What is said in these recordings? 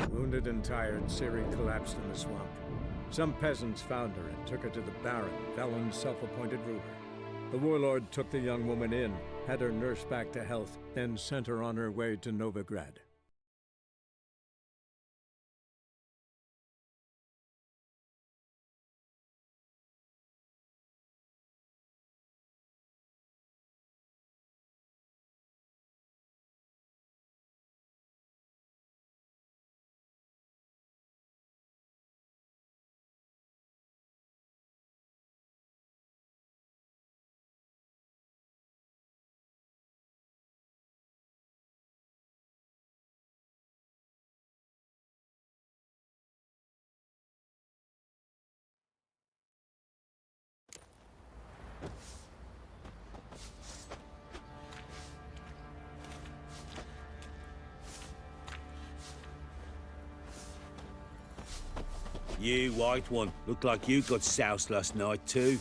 Wounded and tired, Ciri collapsed in the swamp. Some peasants found her and took her to the Baron, Valen's self-appointed ruler. The warlord took the young woman in, had her nursed back to health, then sent her on her way to Novigrad. You, white one, look like you got soused last night too.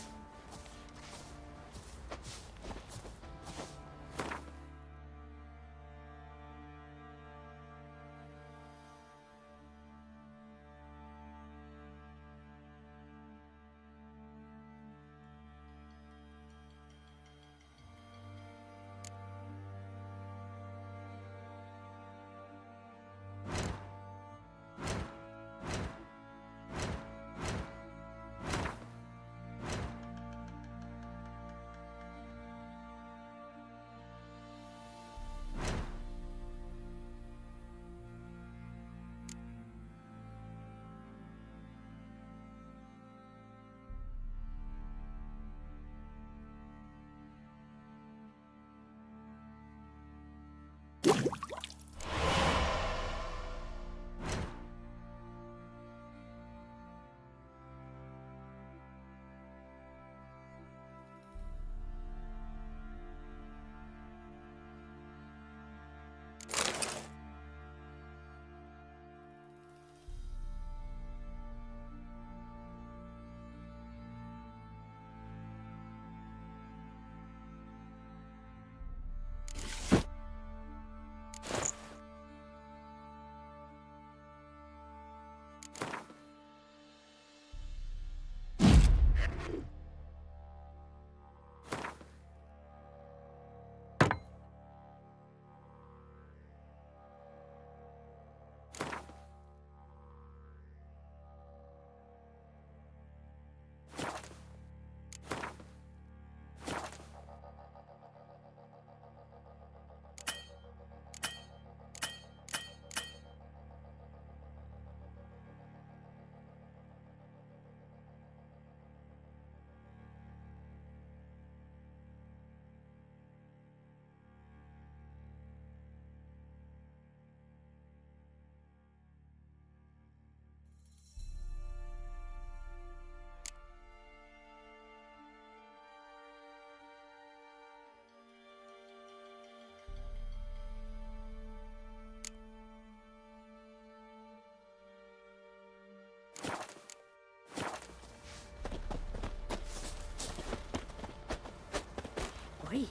Oi,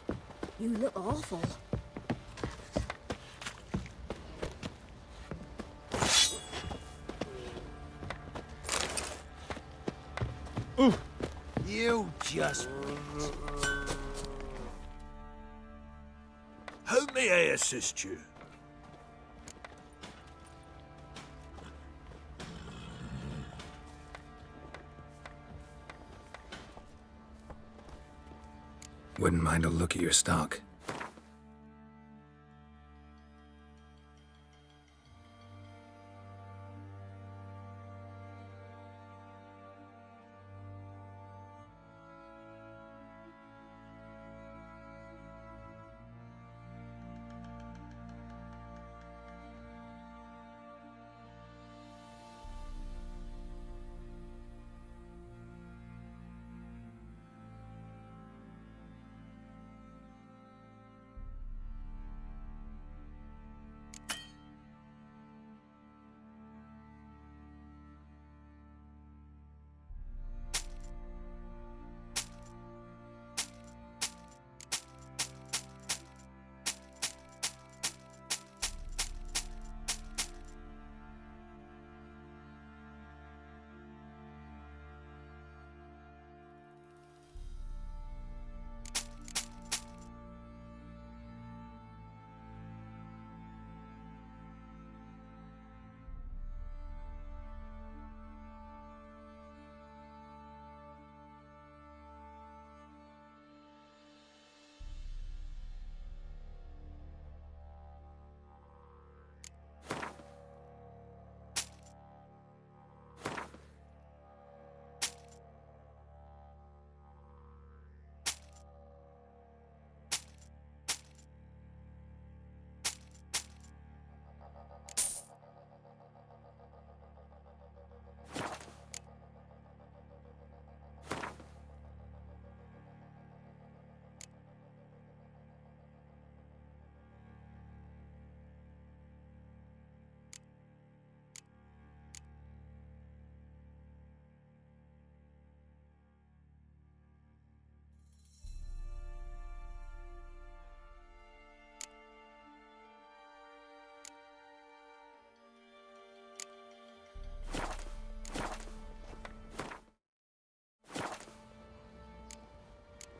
you look awful. You just... How may I assist you? Wouldn't mind a look at your stock.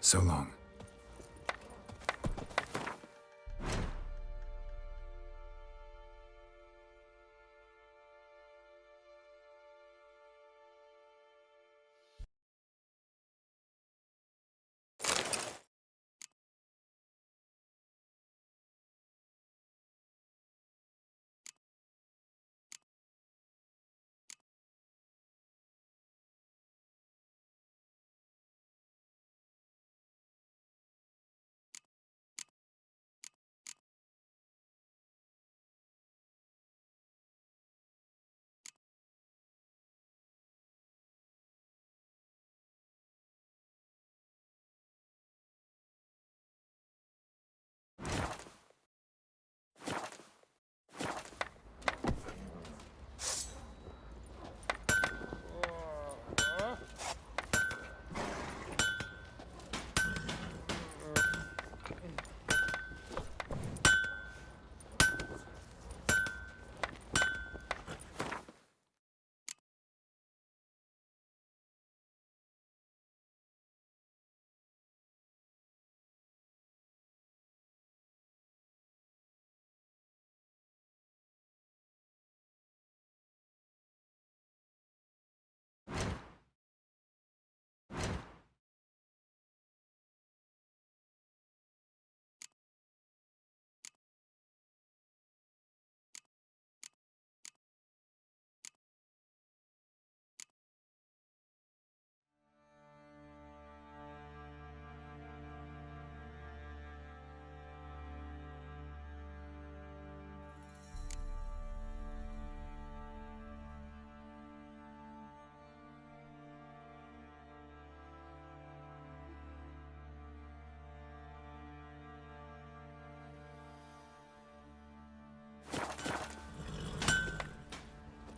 So long.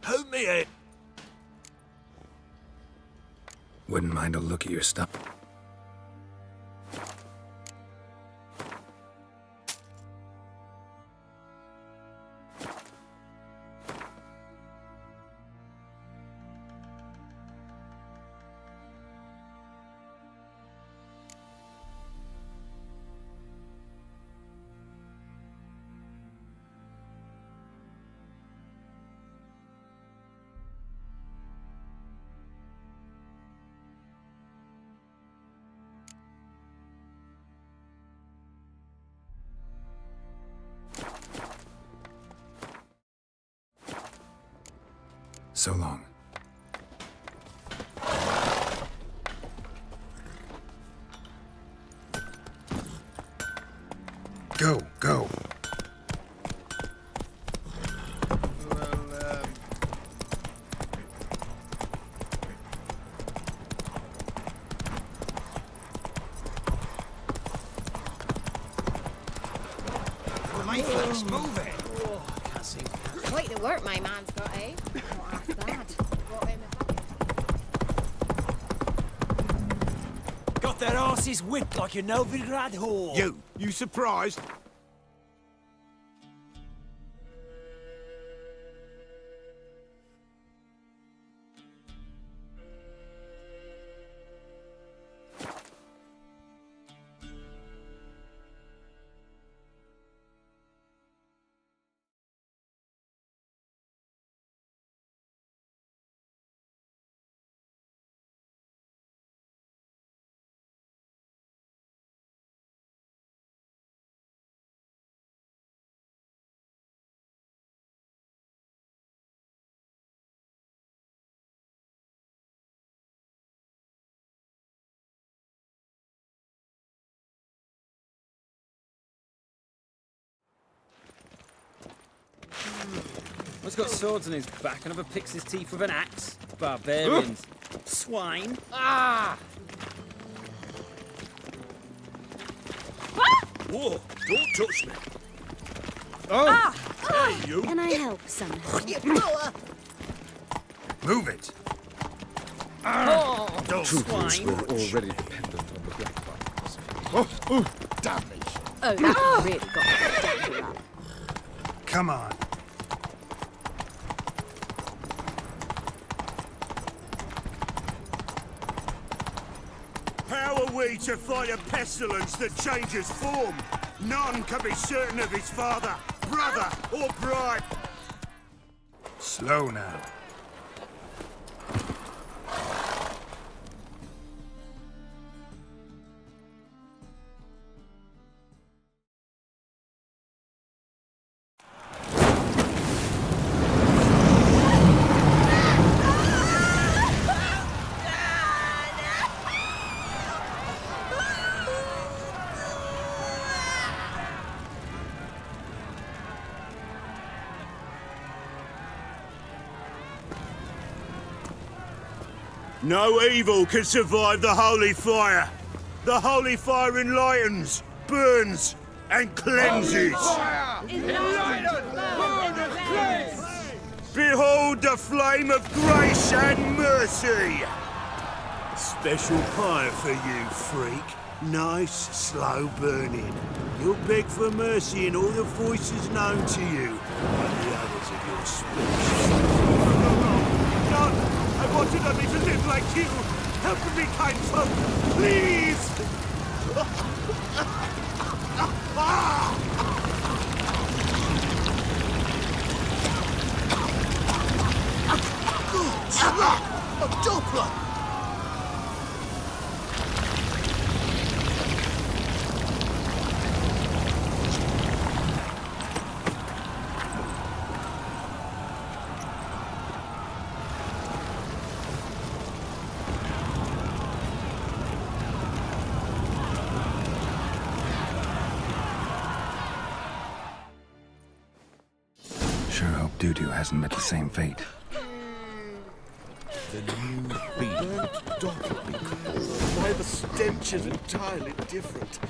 Hold me out. Wouldn't mind a look at your stuff. So long. Go, go. Let's move it. Quite the work my man's got, eh? Not half bad. Brought him a Got that arse's whipped like a Novigrad whore. You surprised? One's got swords on his back, another picks his teeth with an axe. Barbarians. Swine. Ah! Whoa, don't touch me. Oh! Hey, you. Can I help somehow? Move it. Oh! Don't. Swine. Already dependent on the black box. Damage. Oh, that really got me down to that. Come on. Power we to fight a pestilence that changes form? None can be certain of his father, brother, or bride. Slow now. No evil can survive the holy fire. The holy fire enlightens, burns, and cleanses. Behold the flame of grace and mercy. Special fire for you, freak. Nice, slow burning. You'll beg for mercy in all the voices known to you, and the others of your species. No! I wanted only to live like you! Help me, kind folk! Please! A Doppler! Sure hope Doo-Doo hasn't met the same fate. The new bean. Why the stench is entirely different.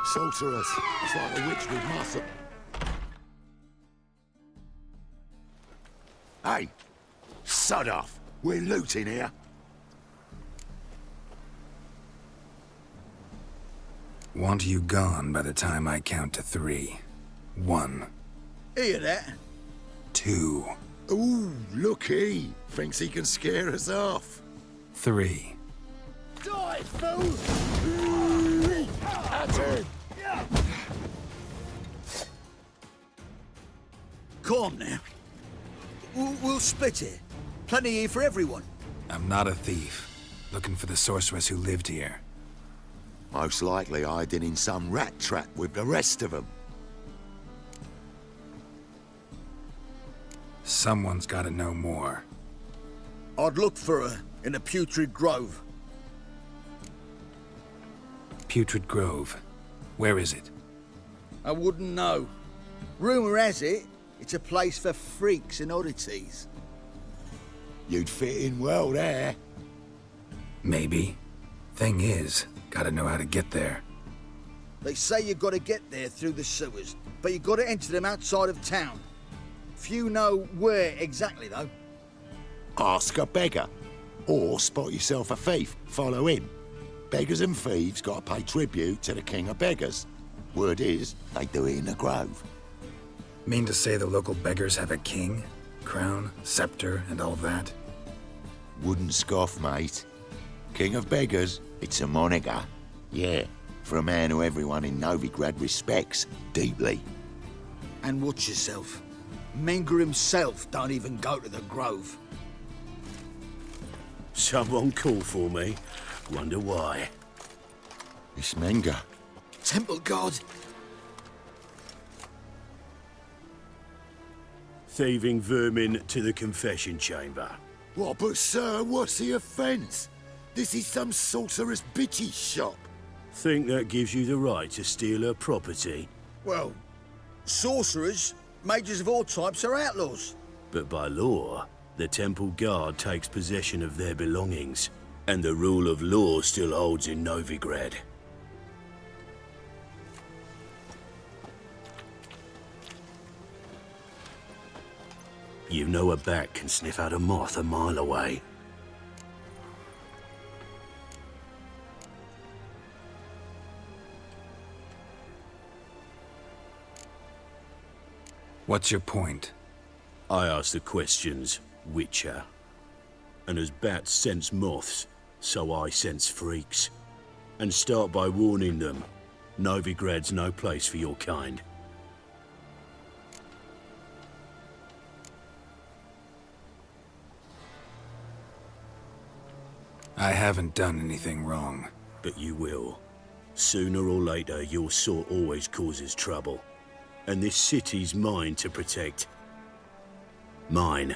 Sorceress. It's like a witch with muscle. Hey! Sod off! We're looting here. Want you gone by the time I count to 3. 1. Hear that? 2. Ooh, looky! Thinks he can scare us off. 3. Die, fool! At him! Calm now. We'll split it. Plenty here for everyone. I'm not a thief. Looking for the sorceress who lived here. Most likely hiding in some rat trap with the rest of them. Someone's gotta know more. I'd look for her in the Putrid Grove. Putrid Grove. Where is it? I wouldn't know. Rumour has it, it's a place for freaks and oddities. You'd fit in well there. Maybe. Thing is, gotta know how to get there. They say you gotta get there through the sewers, but you gotta enter them outside of town. Few know where exactly, though. Ask a beggar. Or spot yourself a thief, follow him. Beggars and thieves gotta pay tribute to the king of beggars. Word is, they do it in the grove. Mean to say the local beggars have a king? Crown, scepter, and all that? Wouldn't scoff, mate. King of beggars, it's a moniker. Yeah, for a man who everyone in Novigrad respects deeply. And watch yourself. Menger himself don't even go to the Grove. Someone call for me. Wonder why. It's Menger. Temple God. Thieving vermin to the confession chamber. What, but sir, what's the offence? This is some sorceress bitchy shop. Think that gives you the right to steal her property? Well, sorcerers, mages of all types are outlaws. But by law, the temple guard takes possession of their belongings, and the rule of law still holds in Novigrad. You know a bat can sniff out a moth a mile away. What's your point? I ask the questions, Witcher. And as bats sense moths, so I sense freaks. And start by warning them, Novigrad's no place for your kind. I haven't done anything wrong. But you will. Sooner or later, your sort always causes trouble. And this city's mine to protect. Mine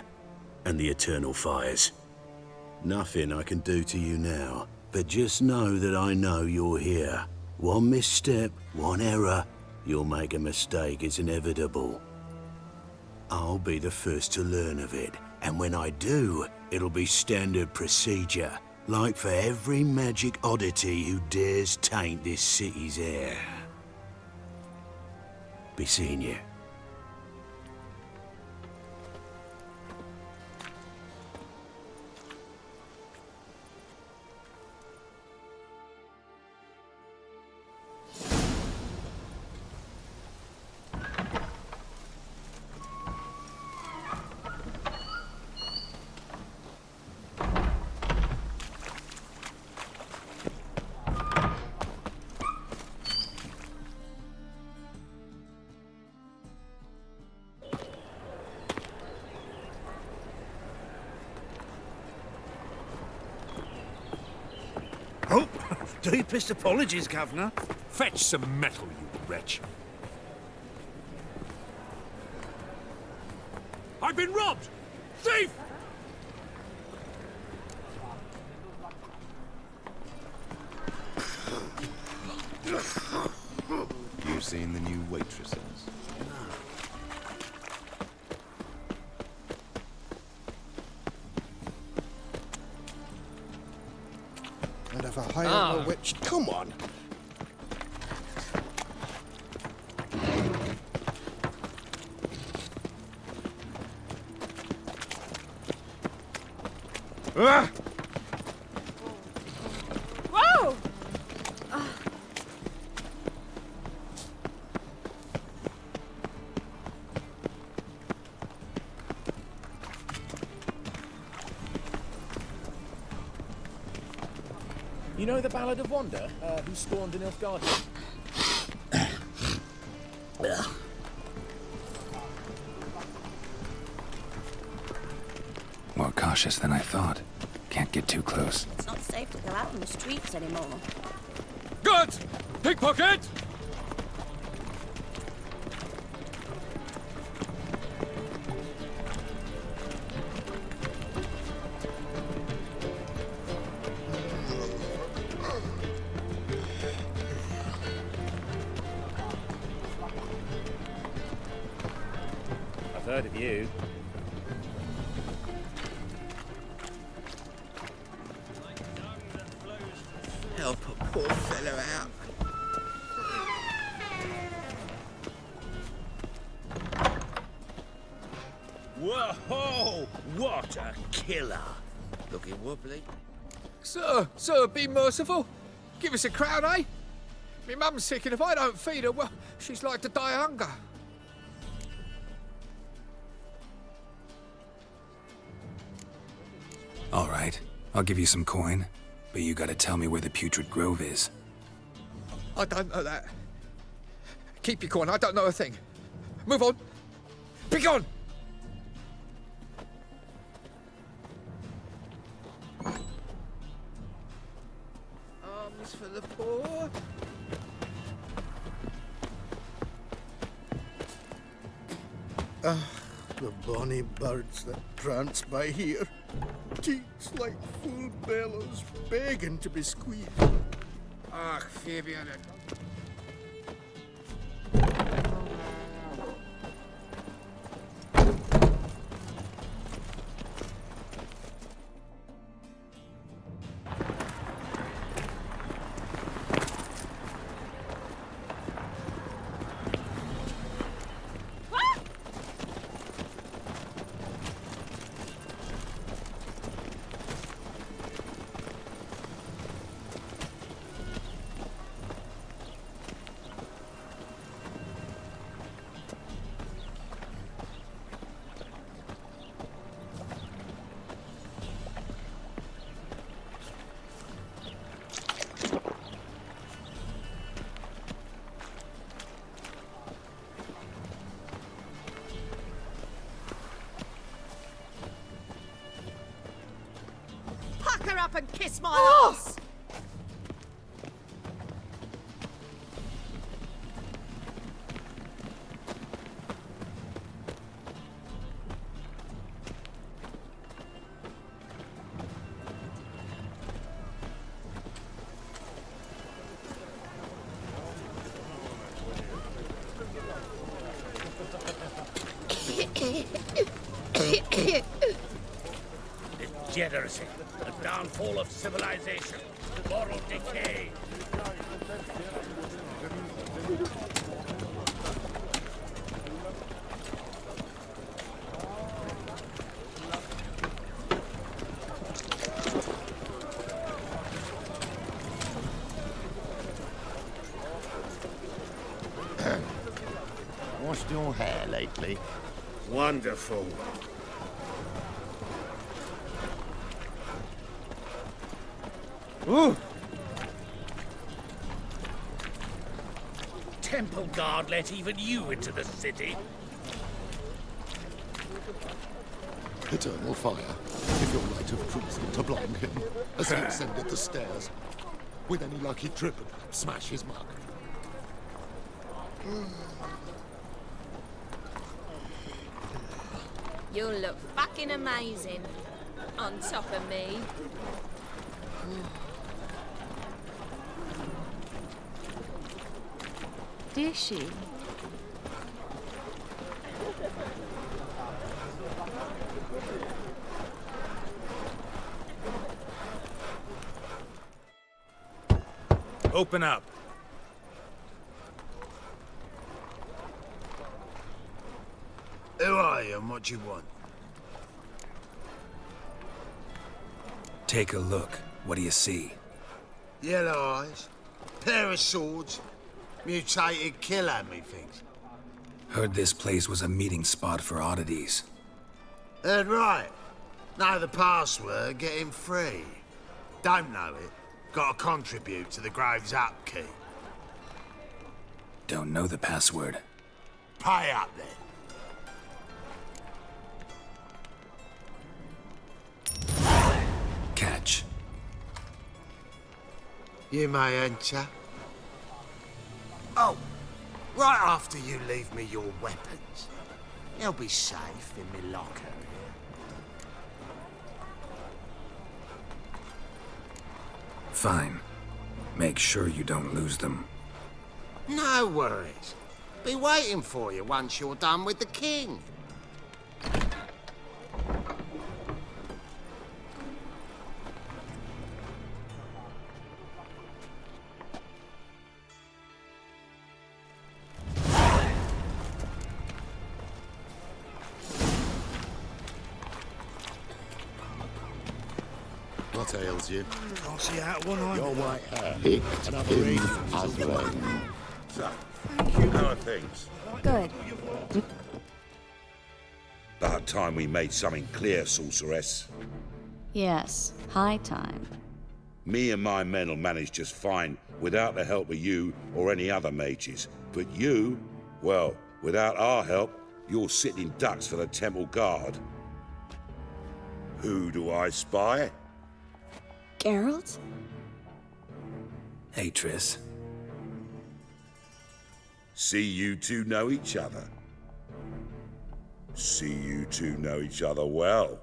and the eternal fires. Nothing I can do to you now, but just know that I know you're here. One misstep, one error, you'll make a mistake, it's inevitable. I'll be the first to learn of it, and when I do, it'll be standard procedure, like for every magic oddity who dares taint this city's air. Be seeing you. Oh, deepest apologies, Governor. Fetch some metal, you wretch. I've been robbed! Thief! You seen the new waitresses? And if I hire a witch, come on. Whoa! You know the Ballad of Wanda, who spawned in Nilfgaard? More cautious than I thought. Can't get too close. It's not safe to go out on the streets anymore. Good! Pickpocket! I've heard of you. Help a poor fellow out. Whoa! What a killer! Looking wobbly. Sir, be merciful. Give us a crown, eh? Me mum's sick, and if I don't feed her, well, she's like to die of hunger. All right, I'll give you some coin, but you gotta tell me where the Putrid Grove is. I don't know that. Keep your coin, I don't know a thing. Move on. Be gone! Arms for the poor. The bonny birds that prance by here. Cheeks like full bellows, begging to be squeezed. Ach, Fabian. up and kiss my ass! Degeneracy, the downfall of civilization, moral decay. Washed your hair lately? Wonderful. Ooh! Temple Guard let even you into the city. Eternal fire. If your light of treason to blind him as he ascended the stairs. With any luck he'd trip and smash his mug. You'll look fucking amazing on top of me. Did she? Open up. Who are you and what do you want? Take a look. What do you see? Yellow eyes, pair of swords, mutated killer, methinks. Heard this place was a meeting spot for oddities. Heard right. Know the password, get him free. Don't know it, gotta contribute to the Grave's upkeep. Don't know the password. Pay up then. Catch. You may enter. Oh, right after you leave me your weapons. They'll be safe in my locker here. Fine. Make sure you don't lose them. No worries. Be waiting for you once you're done with the king. What ails you? Can't see out one eye. Your white hair. Another reason as well. So, how are things? Good. About time we made something clear, sorceress. Yes, high time. Me and my men will manage just fine without the help of you or any other mages. But you, well, without our help, you're sitting ducks for the Temple Guard. Who do I spy? Geralt? Hey, Triss. See you two know each other. See you two know each other well.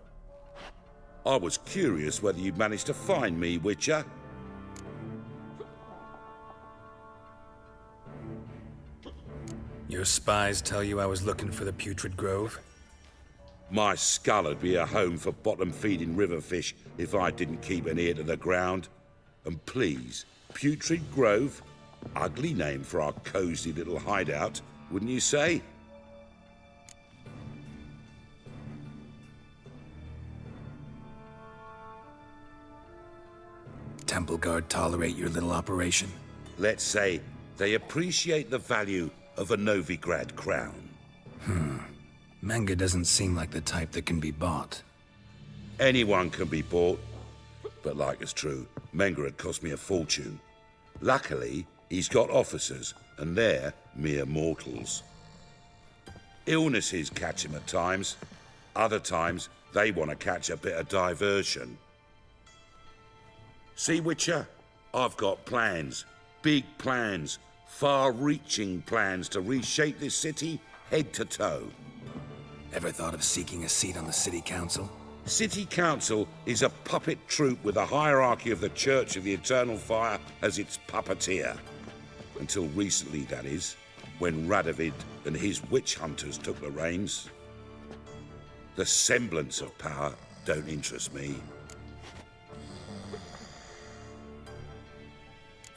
I was curious whether you'd managed to find me, Witcher. Your spies tell you I was looking for the Putrid Grove? My skull would be a home for bottom-feeding river fish if I didn't keep an ear to the ground. And please, Putrid Grove? Ugly name for our cozy little hideout, wouldn't you say? Temple Guard tolerate your little operation? Let's say they appreciate the value of a Novigrad crown. Menga doesn't seem like the type that can be bought. Anyone can be bought. But like it's true, Menga had cost me a fortune. Luckily, he's got officers, and they're mere mortals. Illnesses catch him at times. Other times, they want to catch a bit of diversion. See, Witcher? I've got plans. Big plans. Far-reaching plans to reshape this city head to toe. Ever thought of seeking a seat on the city council? City Council is a puppet troupe with a hierarchy of the Church of the Eternal Fire as its puppeteer. Until recently, that is, when Radovid and his witch hunters took the reins. The semblance of power don't interest me.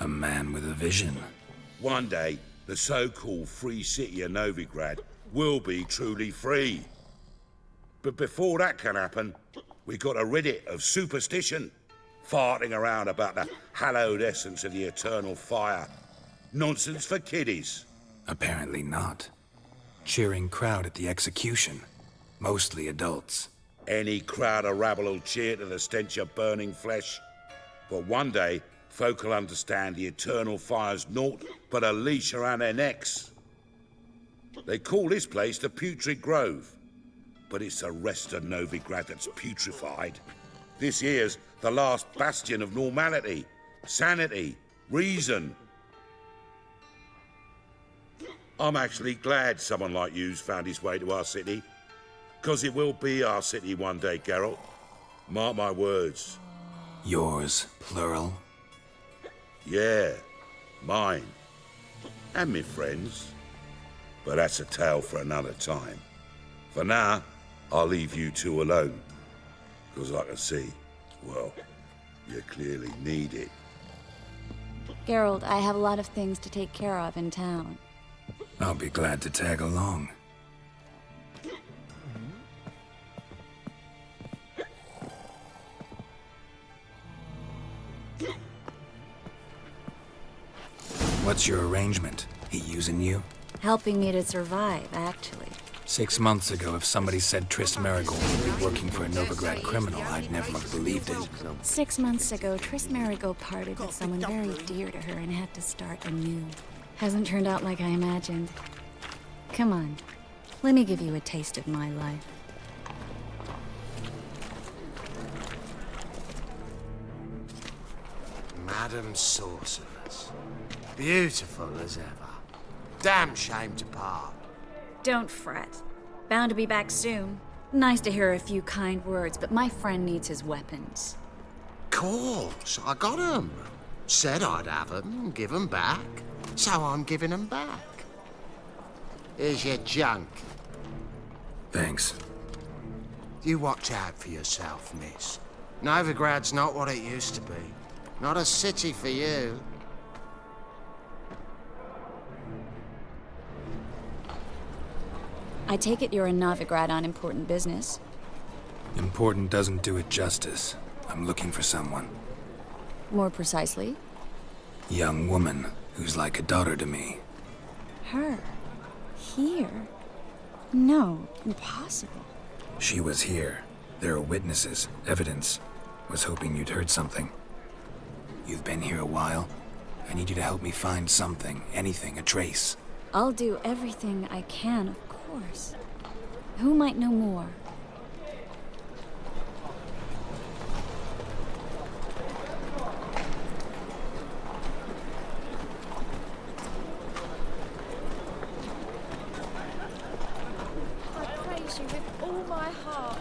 A man with a vision. One day, the so-called free city of Novigrad will be truly free. But before that can happen, we got to rid it of superstition, farting around about the hallowed essence of the eternal fire. Nonsense for kiddies. Apparently not. Cheering crowd at the execution. Mostly adults. Any crowd of rabble will cheer to the stench of burning flesh. But one day, folk will understand the eternal fire's naught but a leash around their necks. They call this place the Putrid Grove. But it's the rest of Novigrad that's putrefied. This here's the last bastion of normality, sanity, reason. I'm actually glad someone like you's found his way to our city. 'Cause it will be our city one day, Geralt. Mark my words. Yours, plural? Yeah, mine. And me friends. But that's a tale for another time. For now, I'll leave you two alone. 'Cause I can see, well, you clearly need it. Geralt, I have a lot of things to take care of in town. I'll be glad to tag along. What's your arrangement? He using you? Helping me to survive, actually. 6 months ago, if somebody said Triss Merigold would be working for a Novigrad criminal, I'd never have believed it. 6 months ago, Triss Merigold parted with someone very dear to her and had to start anew. Hasn't turned out like I imagined. Come on, let me give you a taste of my life. Madam Sorceress. Beautiful as ever. Damn shame to part. Don't fret. Bound to be back soon. Nice to hear a few kind words, but my friend needs his weapons. Course, I got 'em. Said I'd have 'em and give 'em back. So I'm giving 'em back. Here's your junk. Thanks. You watch out for yourself, miss. Novigrad's not what it used to be. Not a city for you. I take it you're in Novigrad on important business. Important doesn't do it justice. I'm looking for someone. More precisely? Young woman who's like a daughter to me. Her? Here? No, impossible. She was here. There are witnesses, evidence. Was hoping you'd heard something. You've been here a while. I need you to help me find something, anything, a trace. I'll do everything I can, of course. Who might know more? I praise you with all my heart.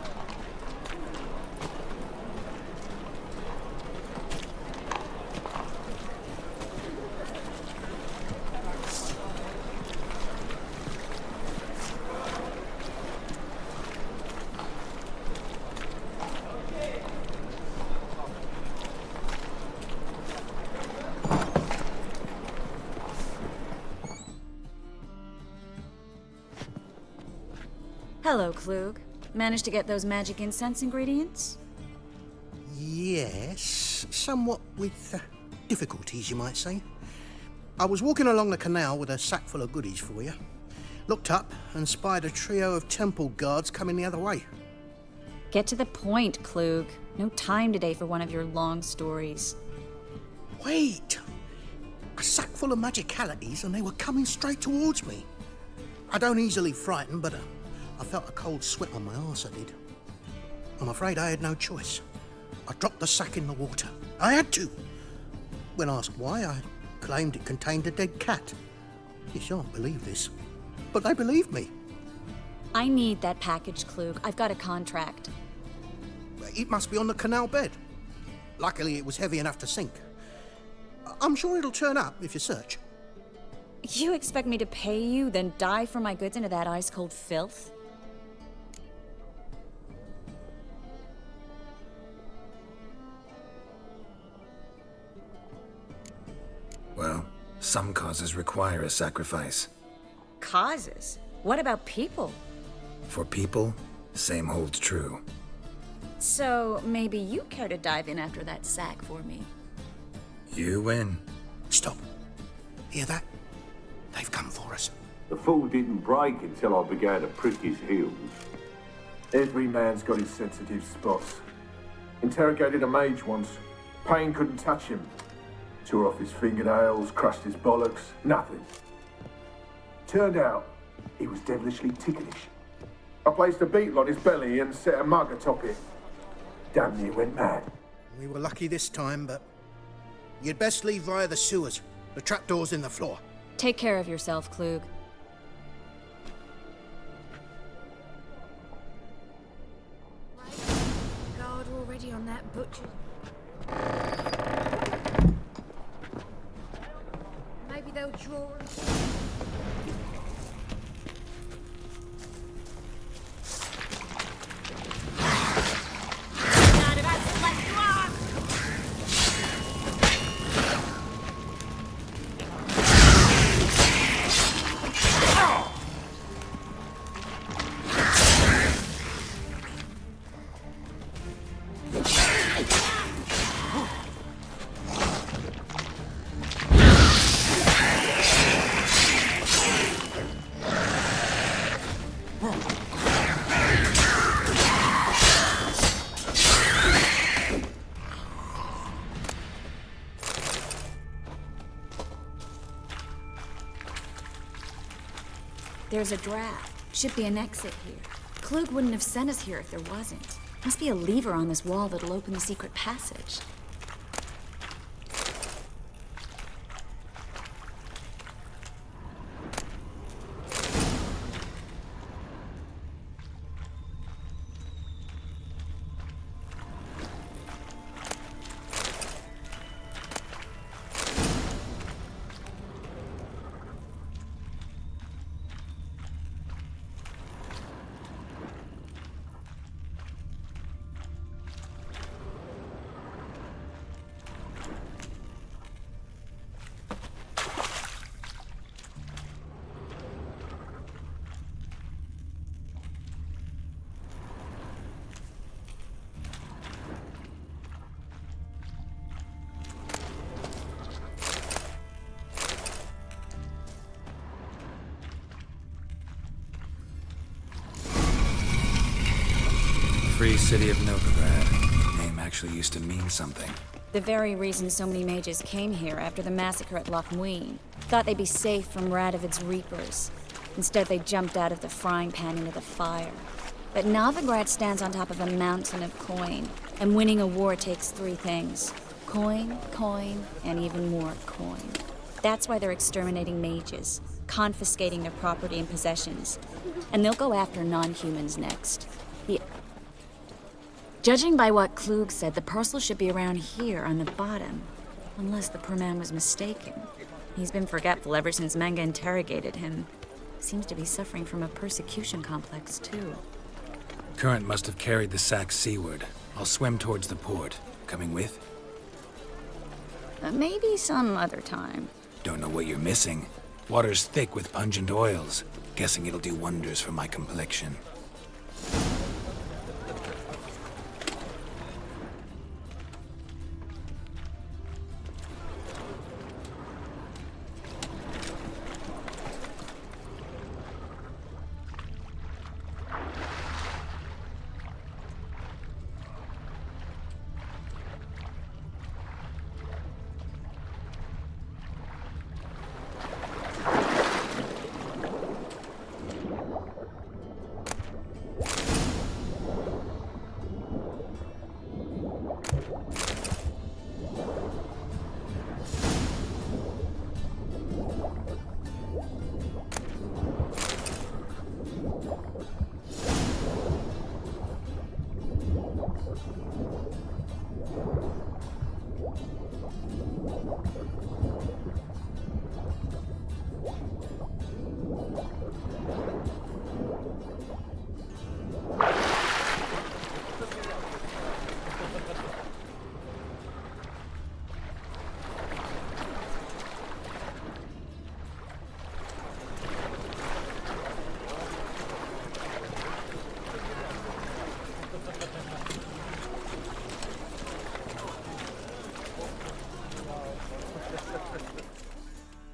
Hello, Klug. Managed to get those magic incense ingredients? Yes, somewhat with difficulties, you might say. I was walking along the canal with a sack full of goodies for you. Looked up and spied a trio of temple guards coming the other way. Get to the point, Klug. No time today for one of your long stories. Wait! A sack full of magicalities and they were coming straight towards me. I don't easily frighten, but I felt a cold sweat on my arse, I did. I'm afraid I had no choice. I dropped the sack in the water. I had to. When asked why, I claimed it contained a dead cat. You shan't believe this, but they believed me. I need that package, Klug. I've got a contract. It must be on the canal bed. Luckily, it was heavy enough to sink. I'm sure it'll turn up if you search. You expect me to pay you, then dive for my goods into that ice-cold filth? Well, some causes require a sacrifice. Causes? What about people? For people, same holds true. So, maybe you care to dive in after that sack for me? You win. Stop. Hear that? They've come for us. The fool didn't break until I began to prick his heels. Every man's got his sensitive spots. Interrogated a mage once. Pain couldn't touch him. Tore off his fingernails, crushed his bollocks, nothing. Turned out, he was devilishly ticklish. I placed a beetle on his belly and set a mug atop it. Damn near went mad. We were lucky this time, but you'd best leave via the sewers. The trapdoor's in the floor. Take care of yourself, Klug. Guard already on that butcher. Maybe they'll draw us. There's a draft. Should be an exit here. Klug wouldn't have sent us here if there wasn't. Must be a lever on this wall that'll open the secret passage. Free City of Novigrad. Name actually used to mean something. The very reason so many mages came here after the massacre at Loch Muin. Thought they'd be safe from Radovid's reapers. Instead, they jumped out of the frying pan into the fire. But Novigrad stands on top of a mountain of coin, and winning a war takes three things. Coin, coin, and even more coin. That's why they're exterminating mages, confiscating their property and possessions. And they'll go after non-humans next. Judging by what Klug said, the parcel should be around here on the bottom. Unless the poor man was mistaken. He's been forgetful ever since Manga interrogated him. Seems to be suffering from a persecution complex, too. Current must have carried the sack seaward. I'll swim towards the port. Coming with? Maybe some other time. Don't know what you're missing. Water's thick with pungent oils. Guessing it'll do wonders for my complexion.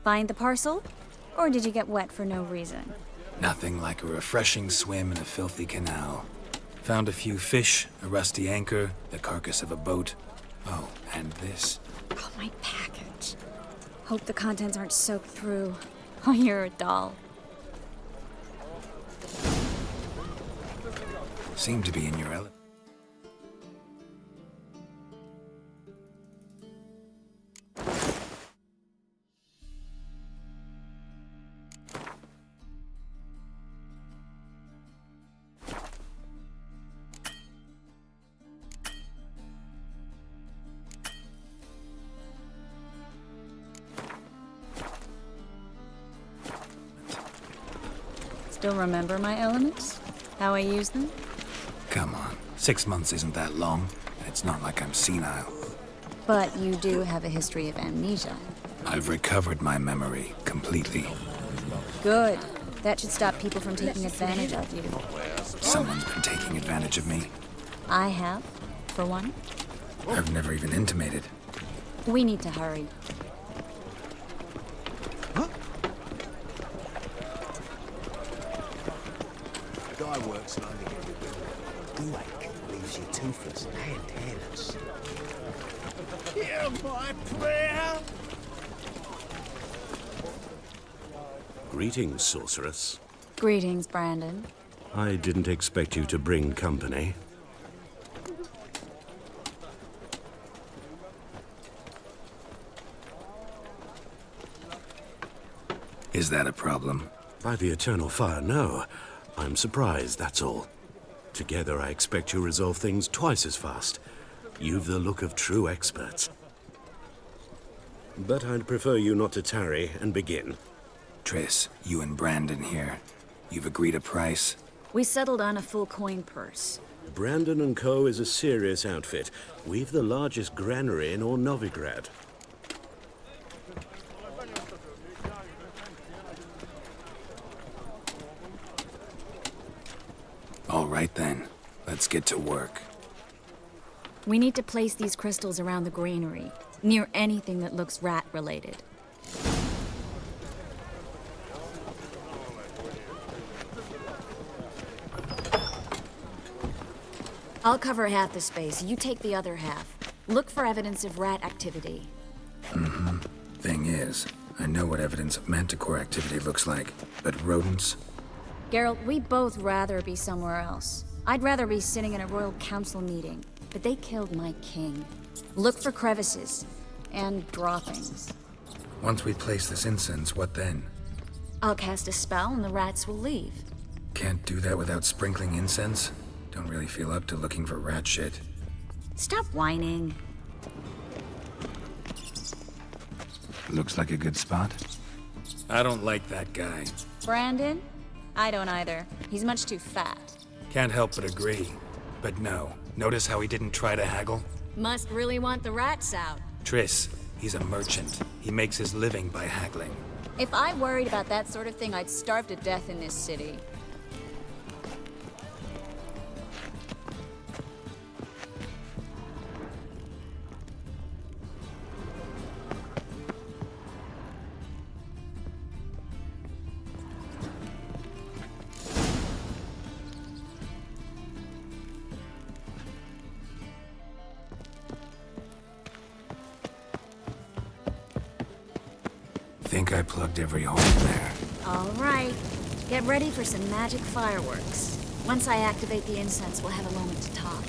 Find the parcel? Or did you get wet for no reason? Nothing like a refreshing swim in a filthy canal. Found a few fish, a rusty anchor, the carcass of a boat. Oh, and this. Oh, my package. Hope the contents aren't soaked through. Oh, you're a doll. Seem to be in your element. Still remember my elements? How I use them? Come on. 6 months isn't that long, and it's not like I'm senile. But you do have a history of amnesia. I've recovered my memory completely. Good. That should stop people from taking advantage of you. Someone's been taking advantage of me. I have, for one. I've never even intimated. We need to hurry. Guy works in underground. Duake leaves you toothless and hairless. Hear my prayer! Greetings, sorceress. Greetings, Brandon. I didn't expect you to bring company. Is that a problem? By the eternal fire, no. I'm surprised, that's all. Together, I expect you resolve things twice as fast. You've the look of true experts. But I'd prefer you not to tarry and begin. Triss, you and Brandon here. You've agreed a price? We settled on a full coin purse. Brandon and Co. is a serious outfit. We've the largest granary in all Novigrad. All right then, let's get to work. We need to place these crystals around the granary, near anything that looks rat-related. I'll cover half the space, you take the other half. Look for evidence of rat activity. Mm-hmm. Thing is, I know what evidence of manticore activity looks like, but rodents? Geralt, we'd both rather be somewhere else. I'd rather be sitting in a royal council meeting, but they killed my king. Look for crevices and droppings. Once we place this incense, what then? I'll cast a spell and the rats will leave. Can't do that without sprinkling incense? Don't really feel up to looking for rat shit. Stop whining. Looks like a good spot. I don't like that guy. Brandon? I don't either. He's much too fat. Can't help but agree. But no, notice how he didn't try to haggle? Must really want the rats out. Triss, he's a merchant. He makes his living by haggling. If I worried about that sort of thing, I'd starve to death in this city. Think I plugged every hole in there. All right. Get ready for some magic fireworks. Once I activate the incense, we'll have a moment to talk.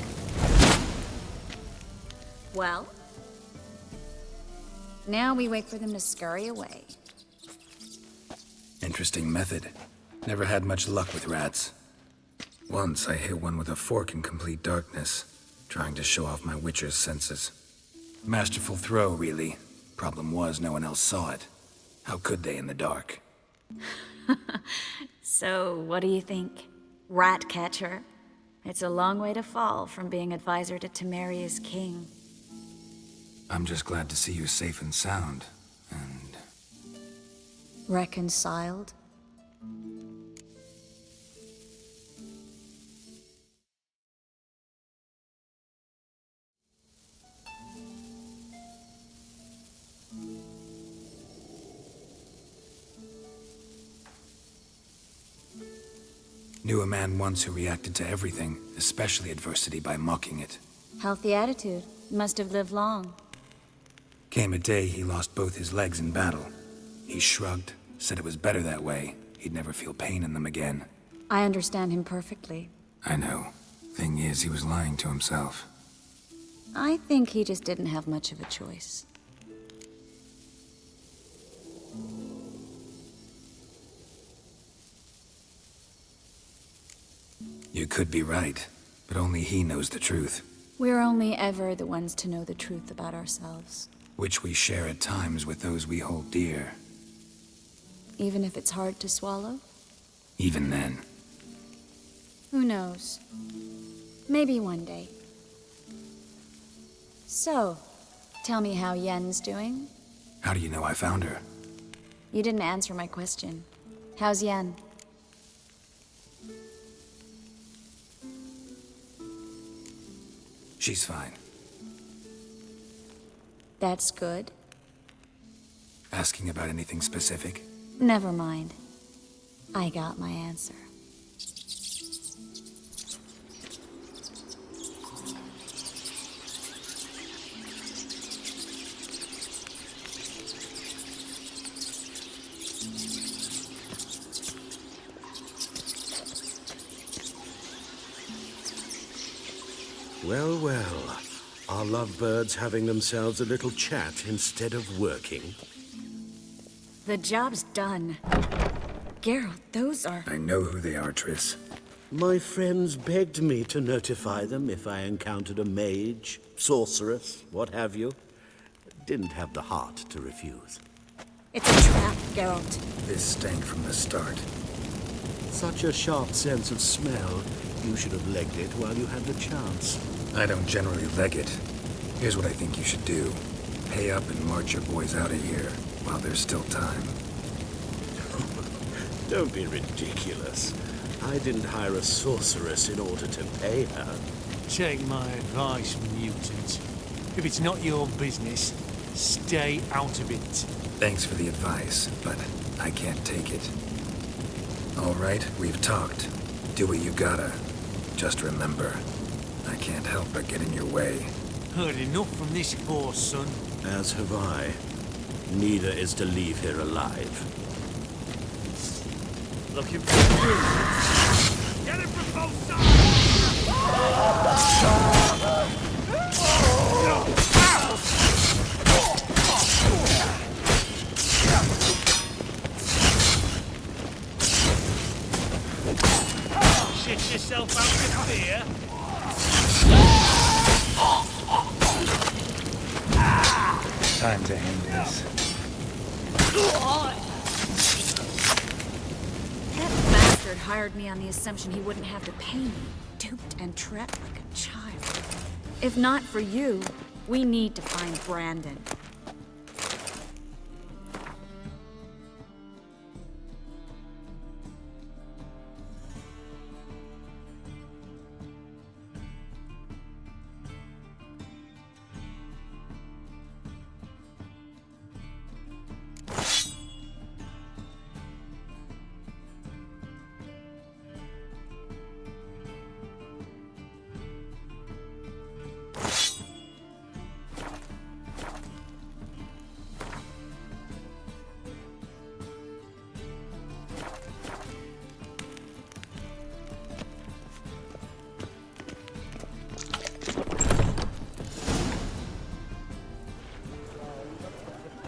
Well? Now we wait for them to scurry away. Interesting method. Never had much luck with rats. Once I hit one with a fork in complete darkness, trying to show off my witcher's senses. Masterful throw, really. Problem was, no one else saw it. How could they in the dark? So, what do you think? Rat catcher? It's a long way to fall from being advisor to Temeria's king. I'm just glad to see you safe and sound, and... Reconciled? Knew a man once who reacted to everything, especially adversity, by mocking it. Healthy attitude. Must have lived long. Came a day he lost both his legs in battle. He shrugged, said it was better that way. He'd never feel pain in them again. I understand him perfectly. I know. Thing is, he was lying to himself. I think he just didn't have much of a choice. You could be right, but only he knows the truth. We're only ever the ones to know the truth about ourselves. Which we share at times with those we hold dear. Even if it's hard to swallow? Even then. Who knows? Maybe one day. So, tell me how Yen's doing? How do you know I found her? You didn't answer my question. How's Yen? She's fine. That's good. Asking about anything specific? Never mind. I got my answer. Well, well. Are lovebirds having themselves a little chat instead of working? The job's done. Geralt, those are... I know who they are, Triss. My friends begged me to notify them if I encountered a mage, sorceress, what have you. Didn't have the heart to refuse. It's a trap, Geralt. This stank from the start. Such a sharp sense of smell. You should have legged it while you had the chance. I don't generally leg it. Here's what I think you should do. Pay up and march your boys out of here while there's still time. Don't be ridiculous. I didn't hire a sorceress in order to pay her. Take my advice, mutant. If it's not your business, stay out of it. Thanks for the advice, but I can't take it. All right, we've talked. Do what you gotta. Just remember, I can't help but get in your way. Heard enough from this horse, son. As have I. Neither is to leave here alive. Looking for you. Get him from both sides! Shit yourself out of fear. Time to handle this. That bastard hired me on the assumption he wouldn't have to pay me. Duped and trapped like a child. If not for you, we need to find Brandon.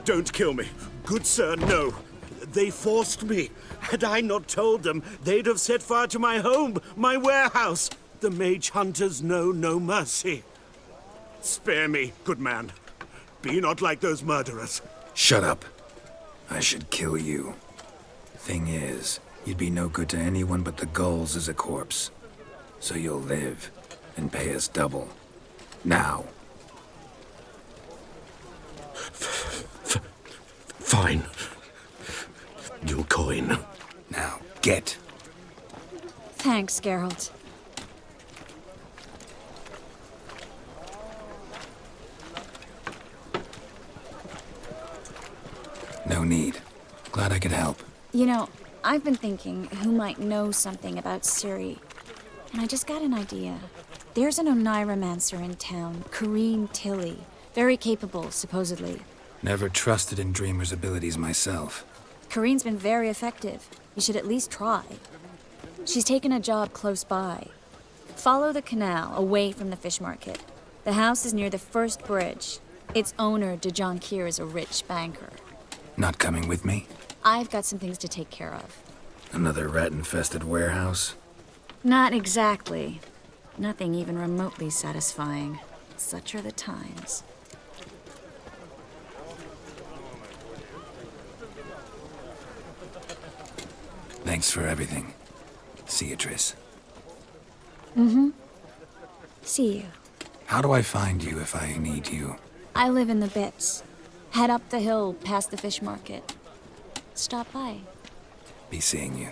Don't kill me. Good sir, no. They forced me. Had I not told them, they'd have set fire to my home, my warehouse. The mage hunters know no mercy. Spare me, good man. Be not like those murderers. Shut up. I should kill you. Thing is, you'd be no good to anyone but the gulls as a corpse. So you'll live and pay us double. Now. Fine. Your coin. Now, get. Thanks, Geralt. No need. Glad I could help. You know, I've been thinking who might know something about Ciri, and I just got an idea. There's an Oneiromancer in town, Corrine Tilly. Very capable, supposedly. Never trusted in Dreamer's abilities myself. Corrine's been very effective. You should at least try. She's taken a job close by. Follow the canal, away from the fish market. The house is near the first bridge. Its owner, DeJohn Kier, is a rich banker. Not coming with me? I've got some things to take care of. Another rat-infested warehouse? Not exactly. Nothing even remotely satisfying. Such are the times. Thanks for everything. See you, Triss. Mm-hmm. See you. How do I find you if I need you? I live in the Bits. Head up the hill past the fish market. Stop by. Be seeing you.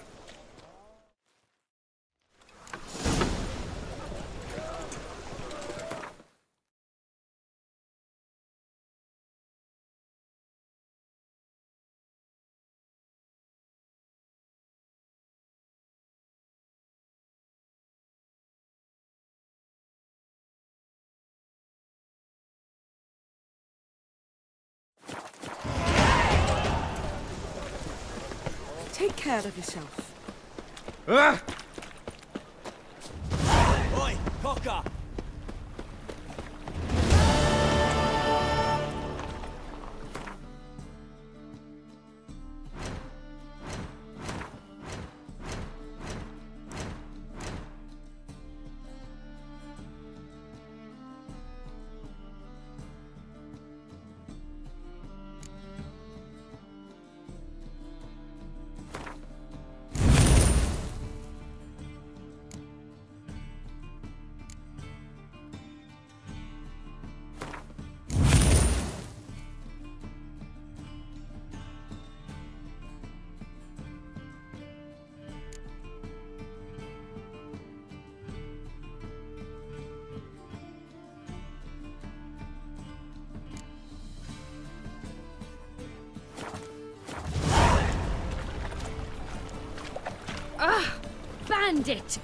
Take care of yourself. Ah! Oi, cocker! Ah! Bandit!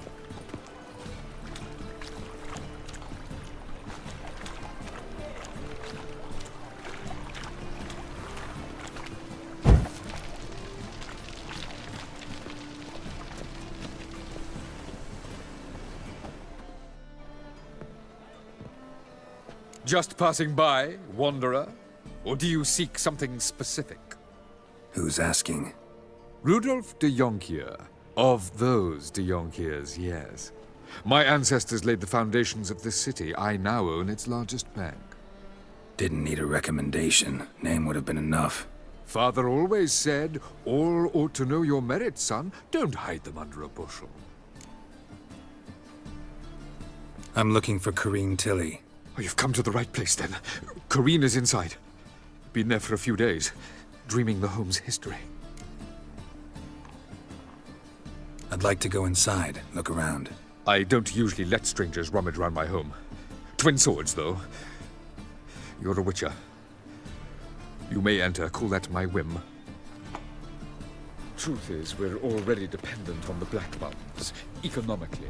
Just passing by, wanderer? Or do you seek something specific? Who's asking? Rudolf de Jonkier. Of those de Jonkiers, yes. My ancestors laid the foundations of this city. I now own its largest bank. Didn't need a recommendation. Name would have been enough. Father always said, all ought to know your merits, son. Don't hide them under a bushel. I'm looking for Corrine Tilly. Oh, you've come to the right place, then. Corrine is inside. Been there for a few days, dreaming the home's history. I'd like to go inside, look around. I don't usually let strangers rummage around my home. Twin swords, though. You're a witcher. You may enter, call that my whim. Truth is, we're already dependent on the Black Mountains, economically.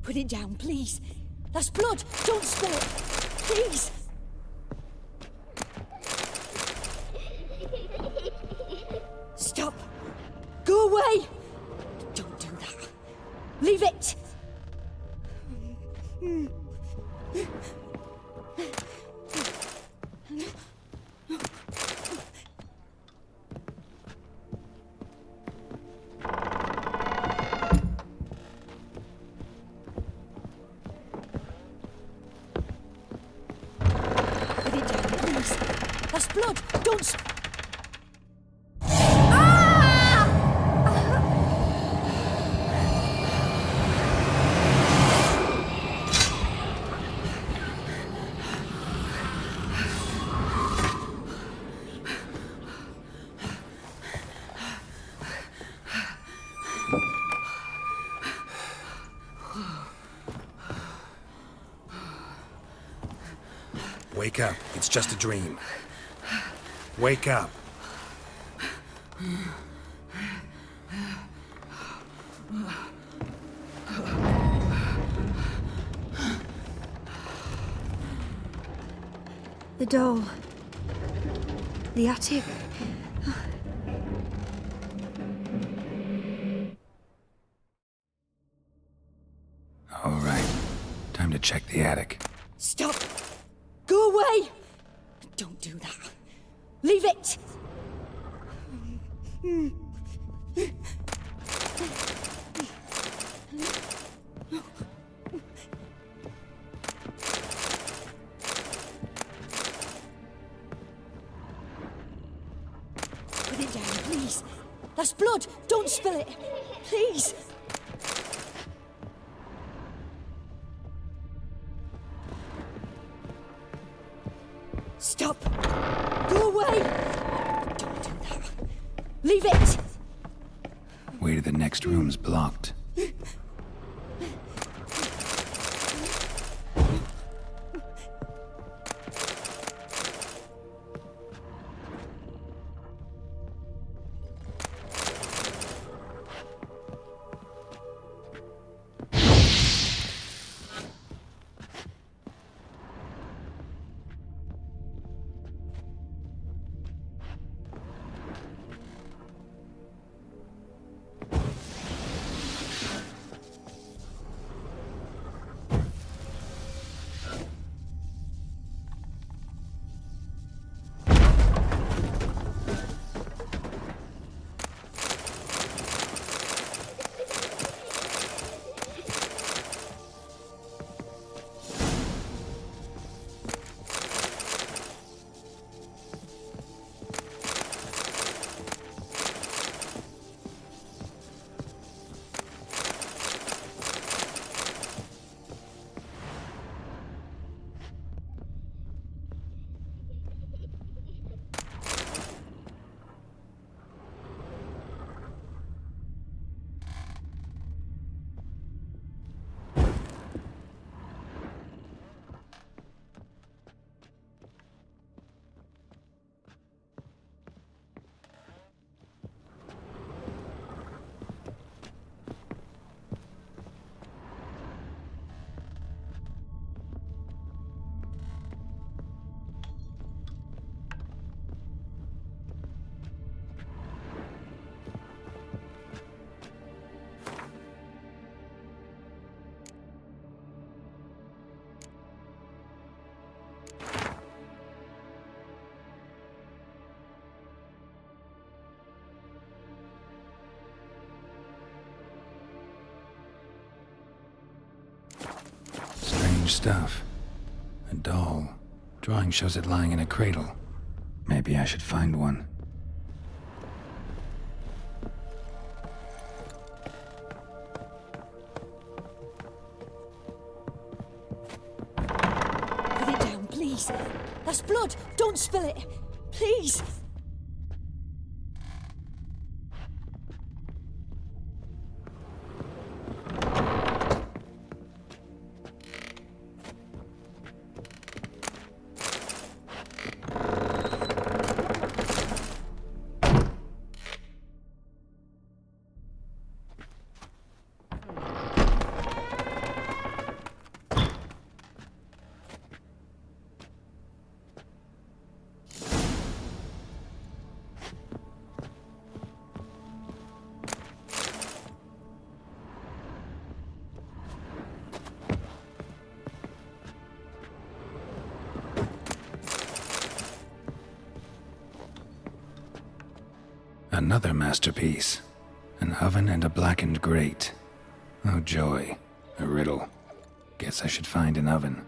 Put it down, please. That's blood. Don't spill it. Please. Stop. Go away. Don't do that. Leave it. That's blood! Don't Wake up. It's just a dream. Wake up. The doll. The attic. All right. Time to check the attic. Stop! Go away! Don't do that. Leave it! Put it down, please. That's blood! Don't spill it! Please! Stop! Go away! Don't do that. Leave it! Way to the next room's blocked. Strange stuff. A doll. Drawing shows it lying in a cradle. Maybe I should find one. Put it down, please. That's blood! Don't spill it! Please! Another masterpiece. An oven and a blackened grate. Oh joy. A riddle. Guess I should find an oven.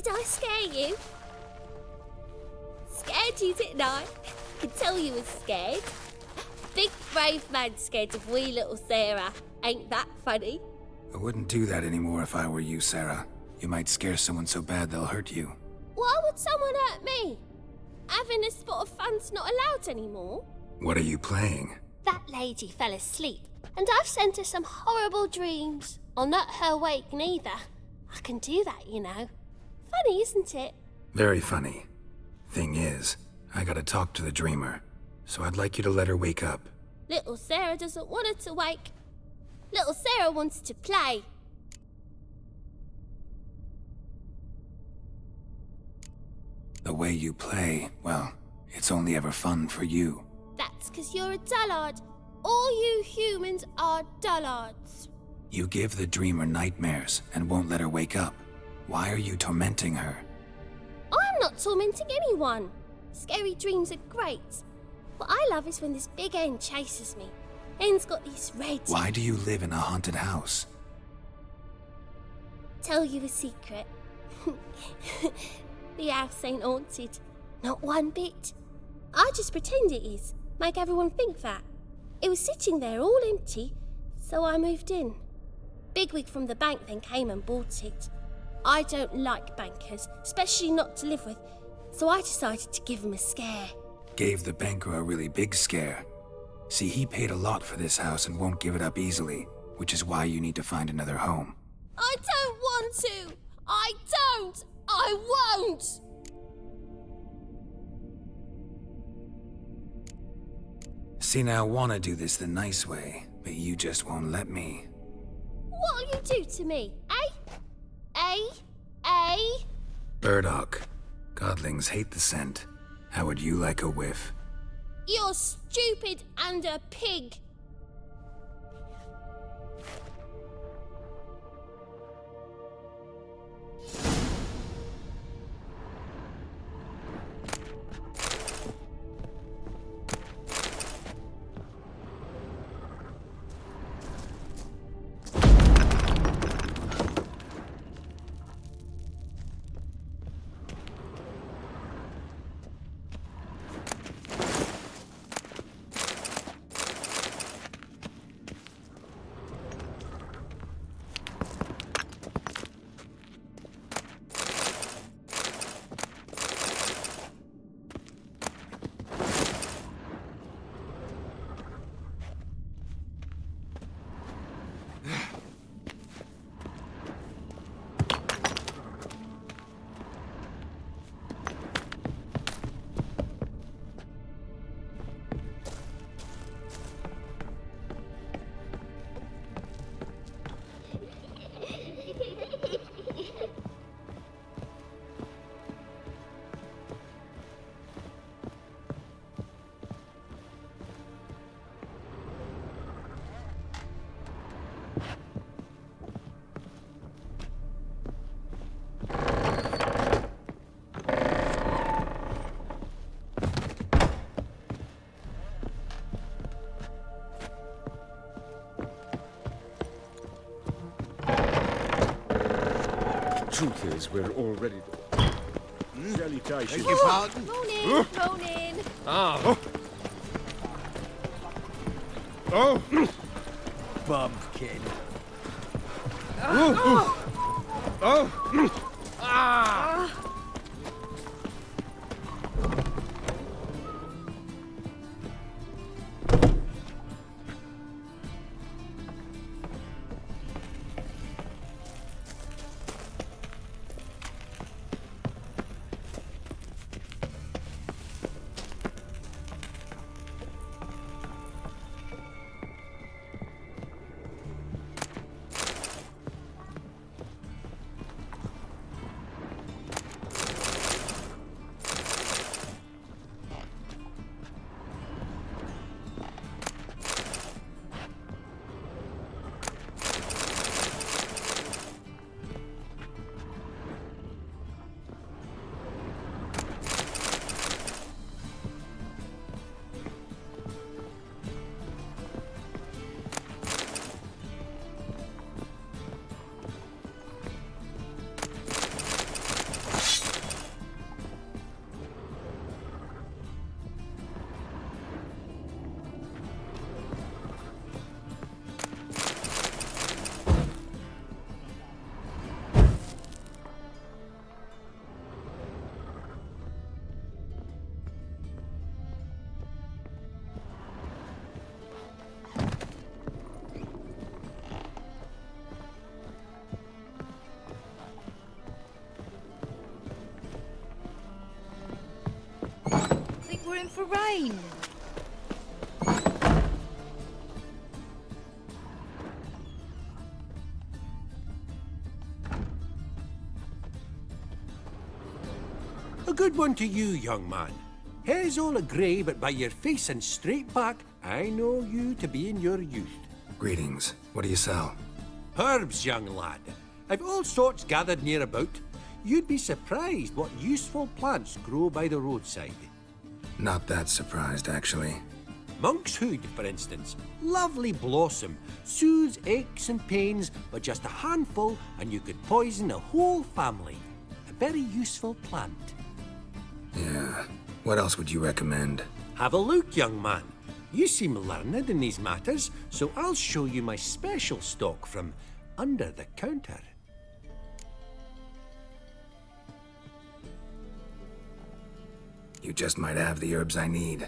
Did I scare you? Scared you, didn't I? Could tell you was scared. Big brave man scared of wee little Sarah. Ain't that funny? I wouldn't do that anymore if I were you, Sarah. You might scare someone so bad they'll hurt you. Why would someone hurt me? Having a spot of fun's not allowed anymore. What are you playing? That lady fell asleep, and I've sent her some horrible dreams. I'll not her wake neither. I can do that, you know. Funny, isn't it? Very funny. Thing is, I gotta talk to the dreamer, so I'd like you to let her wake up. Little Sarah doesn't want her to wake. Little Sarah wants to play. The way you play, well, it's only ever fun for you. That's 'cause you're a dullard. All you humans are dullards. You give the dreamer nightmares and won't let her wake up. Why are you tormenting her? I'm not tormenting anyone. Scary dreams are great. What I love is when this big hen chases me. Hen's got these red... Why do you live in a haunted house? Tell you a secret. The house ain't haunted. Not one bit. I just pretend it is. Make everyone think that. It was sitting there all empty, so I moved in. Bigwig from the bank then came and bought it. I don't like bankers, especially not to live with, so I decided to give him a scare. Gave the banker a really big scare. See, he paid a lot for this house and won't give it up easily, which is why you need to find another home. I don't want to! I don't! I won't! See, now I want to do this the nice way, but you just won't let me. What'll you do to me, eh? Burdock. Godlings hate the scent. How would you like a whiff? You're stupid and a pig. Truth is, we're already... Salutations. Beg your pardon? Ronin! Ah. Oh! Bumpkin. Oh! Ah! for rain. A good one to you, young man. Hair's all a grey, but by your face and straight back, I know you to be in your youth. Greetings. What do you sell? Herbs, young lad. I've all sorts gathered near about. You'd be surprised what useful plants grow by the roadside. Not that surprised, actually. Monk's hood, for instance. Lovely blossom. Soothes aches and pains, but just a handful and you could poison a whole family. A very useful plant. Yeah. What else would you recommend? Have a look, young man. You seem learned in these matters, so I'll show you my special stock from under the counter. You just might have the herbs I need.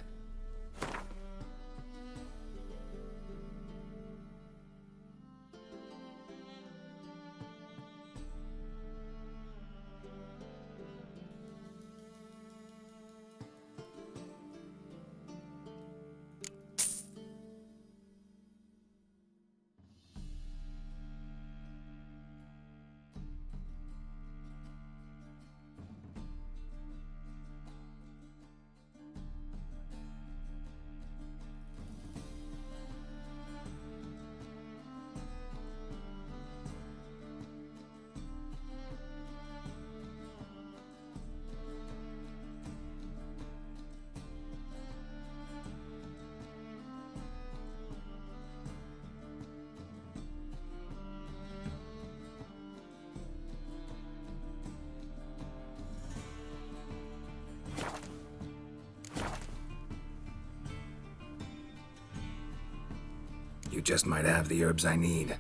You just might have the herbs I need.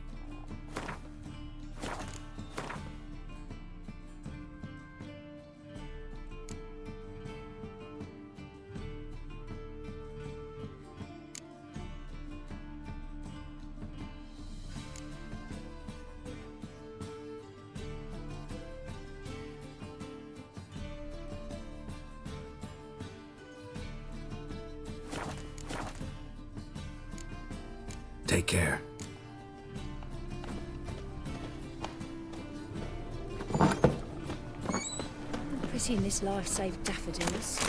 Take care. Pretty in this life save daffodils.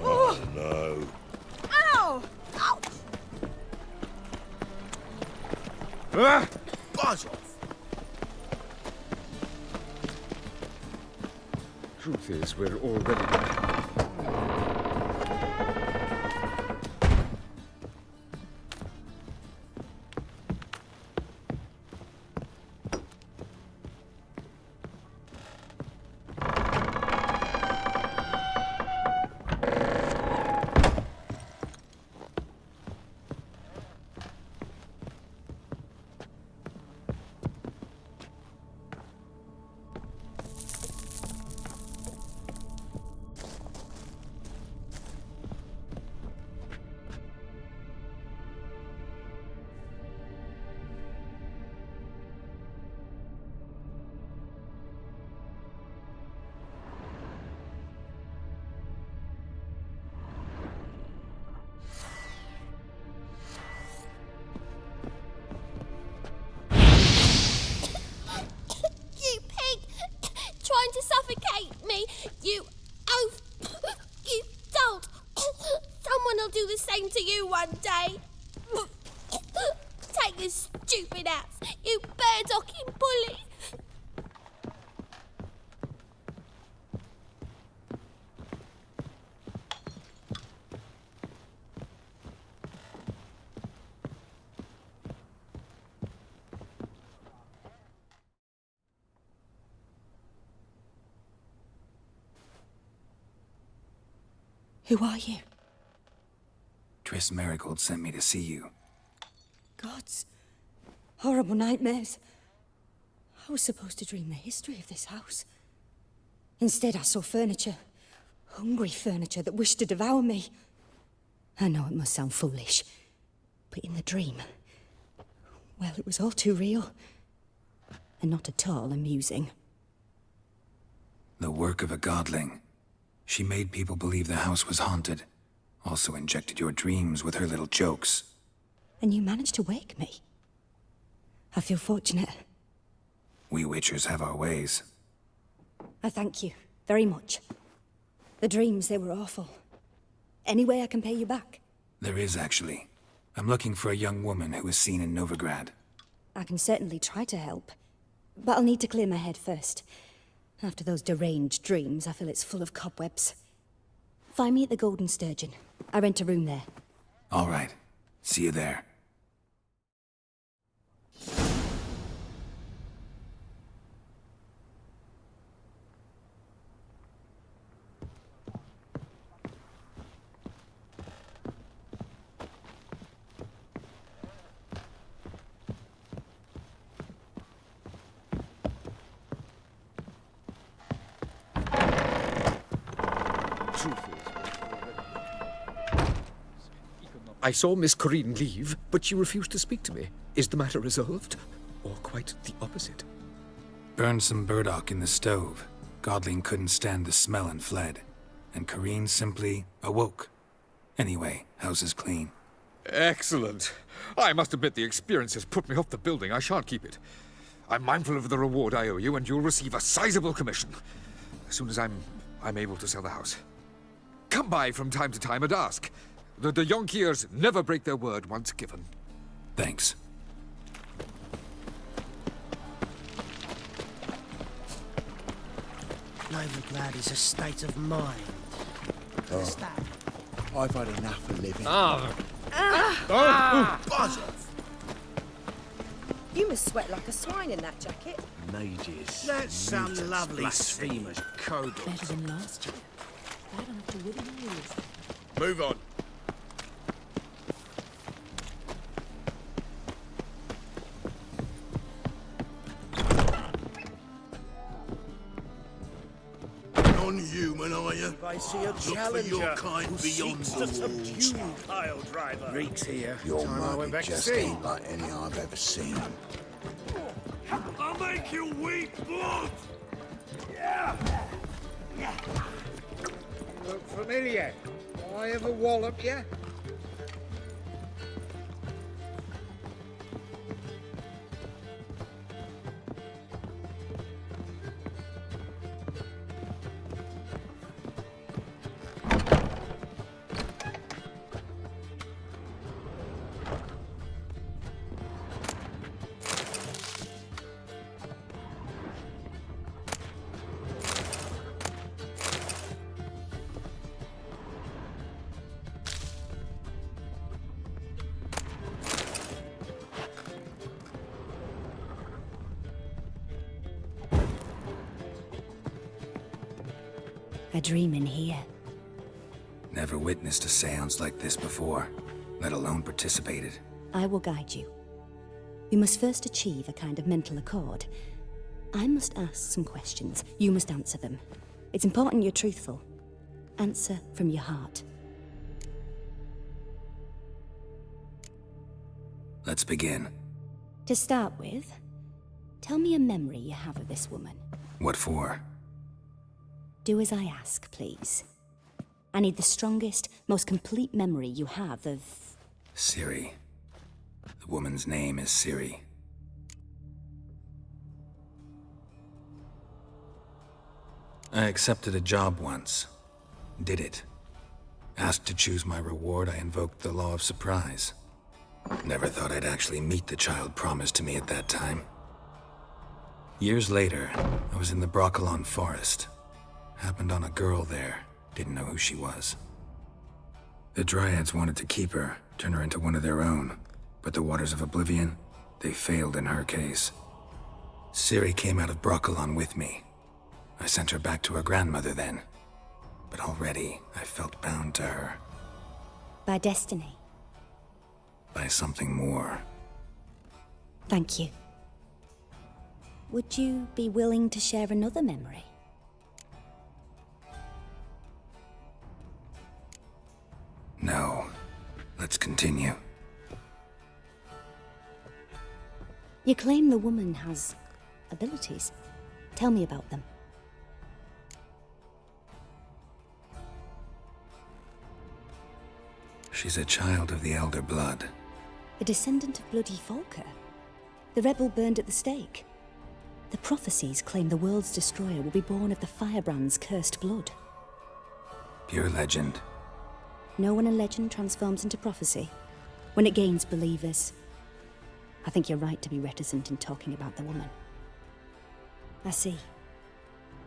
Oh, no. Ow! Ouch! Buzz off! Truth is, we're already... You pig! Trying to suffocate me! You oaf! You dolt! Someone will do the same to you one day! Take this stupid axe, you bird-docking bully! Who are you? Triss Marigold sent me to see you. Gods. Horrible nightmares. I was supposed to dream the history of this house. Instead, I saw furniture. Hungry furniture that wished to devour me. I know it must sound foolish, but in the dream, well, it was all too real. And not at all amusing. The work of a godling. She made people believe the house was haunted. Also injected your dreams with her little jokes. And you managed to wake me. I feel fortunate. We witchers have our ways. I thank you very much. The dreams, they were awful. Any way I can pay you back? There is, actually. I'm looking for a young woman who was seen in Novigrad. I can certainly try to help. But I'll need to clear my head first. After those deranged dreams, I feel it's full of cobwebs. Find me at the Golden Sturgeon. I rent a room there. All right. See you there. I saw Miss Corinne leave, but she refused to speak to me. Is the matter resolved? Or quite the opposite? Burned some burdock in the stove. Godling couldn't stand the smell and fled. And Corinne simply awoke. Anyway, house is clean. Excellent. I must admit the experience has put me off the building. I shan't keep it. I'm mindful of the reward I owe you, and you'll receive a sizable commission. As soon as I'm able to sell the house. Come by from time to time and ask. The de Jonkiers never break their word once given. Thanks. Novigrad is a state of mind. Oh. I've had enough of living. Buzz off! You must sweat like a swine in that jacket. Mages. That's some mutants, lovely blasphemers, code. Better than last year. I don't have to wither your ears. Move on. Non-human, are you? If I see a Look for challenger your kind who beyond seeks the to walls. subdue pile driver. Reeks here. Your Time I went back to just sea. ain't like any I've ever seen. I'll make you weep blood! Look familiar. I ever wallop you? I dream in here. Never witnessed a seance like this before, let alone participated. I will guide you. We must first achieve a kind of mental accord. I must ask some questions. You must answer them. It's important you're truthful. Answer from your heart. Let's begin. To start with, tell me a memory you have of this woman. What for? Do as I ask, please. I need the strongest, most complete memory you have of... Ciri. The woman's name is Ciri. I accepted a job once. Did it. Asked to choose my reward, I invoked the law of surprise. Never thought I'd actually meet the child promised to me at that time. Years later, I was in the Broccolon forest. Happened on a girl there. Didn't know who she was. The Dryads wanted to keep her, turn her into one of their own. But the Waters of Oblivion, they failed in her case. Ciri came out of Broccolon with me. I sent her back to her grandmother then. But already, I felt bound to her. By destiny. By something more. Thank you. Would you be willing to share another memory? No, Let's continue. You claim the woman has abilities. Tell me about them. She's a child of the Elder Blood. A descendant of bloody Volker. The rebel burned at the stake. The prophecies claim the world's destroyer will be born of the firebrand's cursed blood. Pure legend. Know when a legend transforms into prophecy? When it gains believers. I think you're right to be reticent in talking about the woman. I see.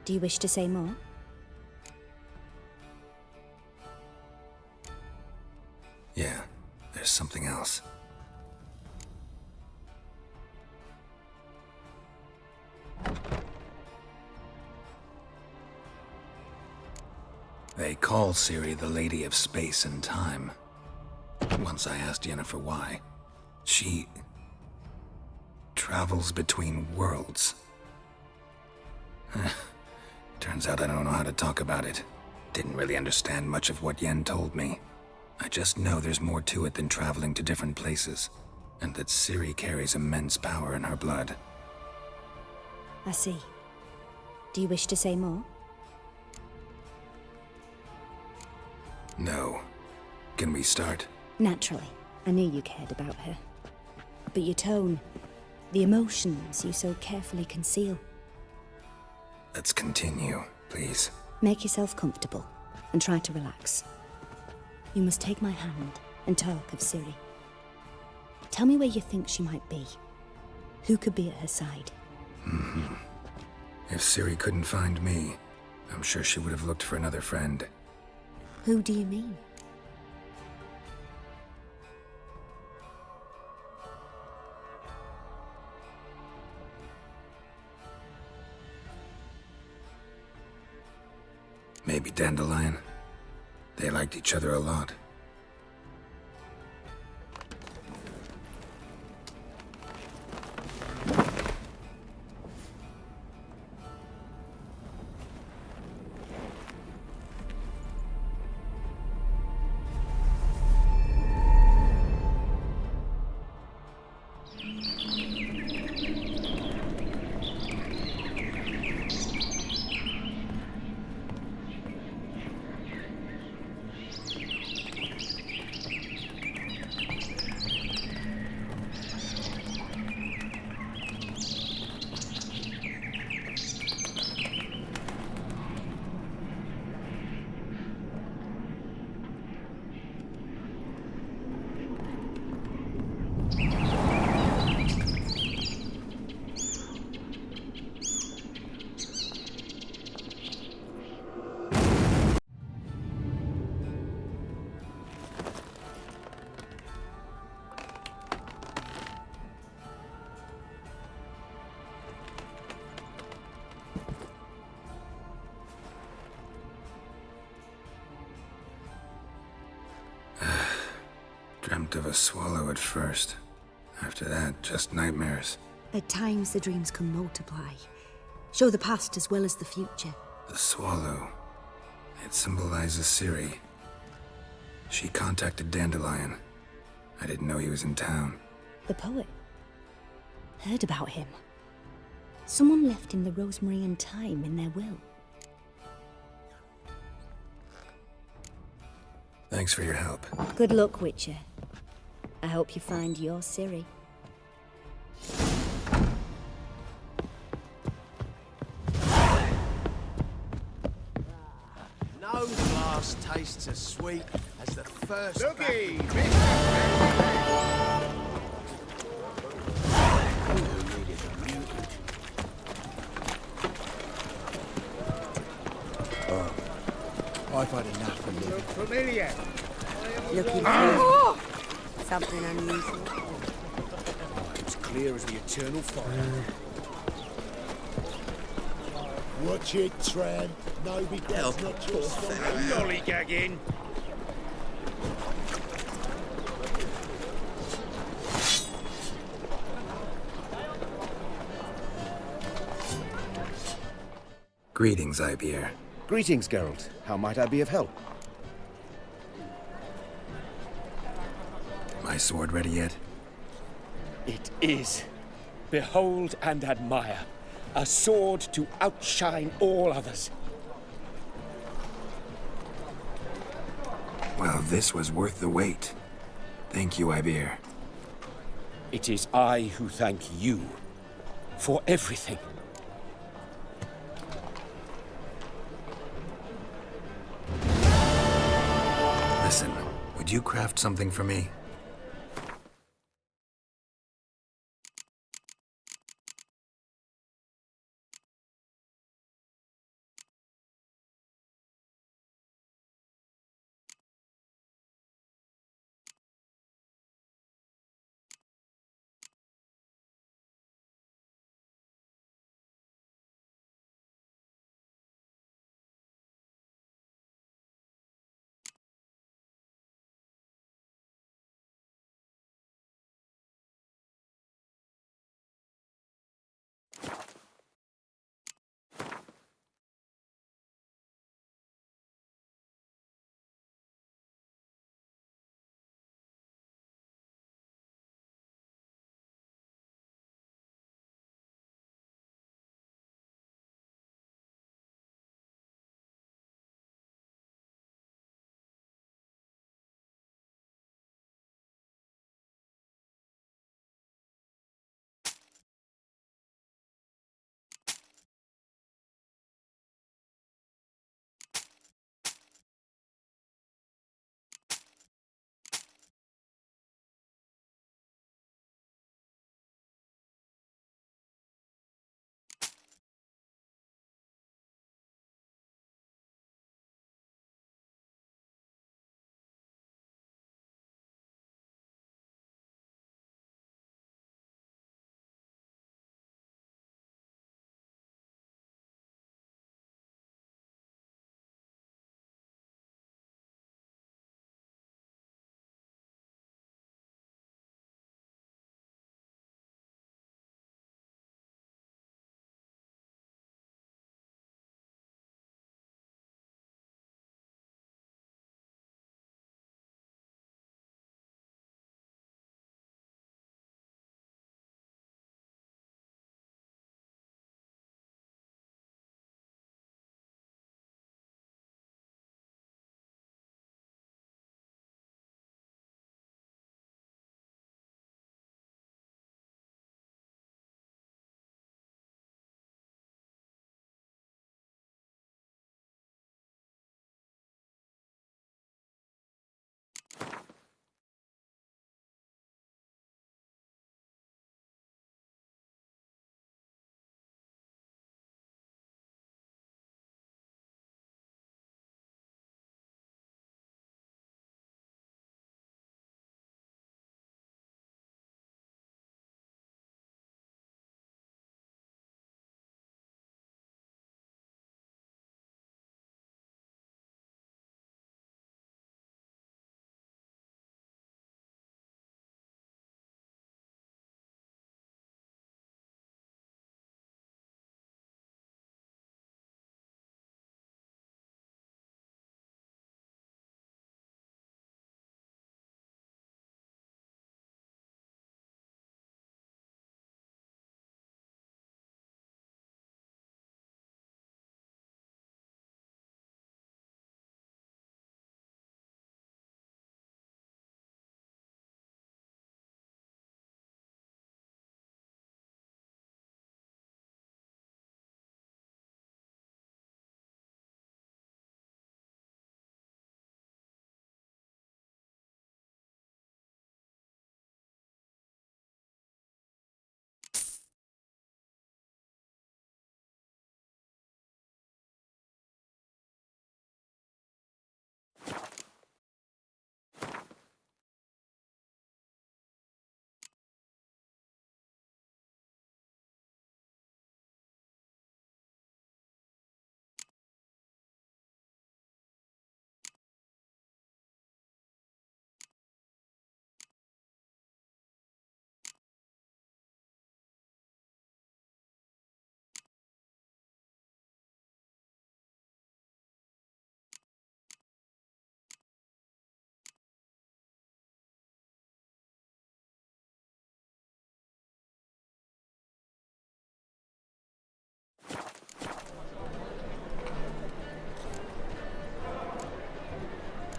Do you wish to say more? Yeah, there's something else. They call Ciri the Lady of Space and Time. Once I asked Yennefer why. She travels between worlds. Turns out I don't know how to talk about it. Didn't really understand much of what Yen told me. I just know there's more to it than traveling to different places, and that Ciri carries immense power in her blood. I see. Do you wish to say more? No. Can we start? Naturally. I knew you cared about her. But your tone, the emotions you so carefully conceal. Let's continue, please. Make yourself comfortable and try to relax. You must take my hand and talk of Ciri. Tell me where you think she might be. Who could be at her side? If Ciri couldn't find me, I'm sure she would have looked for another friend. Who do you mean? Maybe Dandelion. They liked each other a lot. Dreamt of a swallow at first. After that, just nightmares. At times the dreams can multiply. Show the past as well as the future. The swallow. It symbolizes Ciri. She contacted Dandelion. I didn't know he was in town. The poet. Heard about him. Someone left him the rosemary and thyme in their will. Thanks for your help. Good luck, Witcher. I hope you find your Ciri. No glass tastes as sweet as the first. Looky! I've had enough of living. Familiar. Looking for something unusual. It's clear as the eternal fire. Watch it, Tran. No regrets, not your Lollygagging. Greetings, Ibeer. Greetings, Geralt. How might I be of help? My sword ready yet? It is. Behold and admire. A sword to outshine all others. Well, this was worth the wait. Thank you, Ibir. It is I who thank you for everything. Listen, would you craft something for me?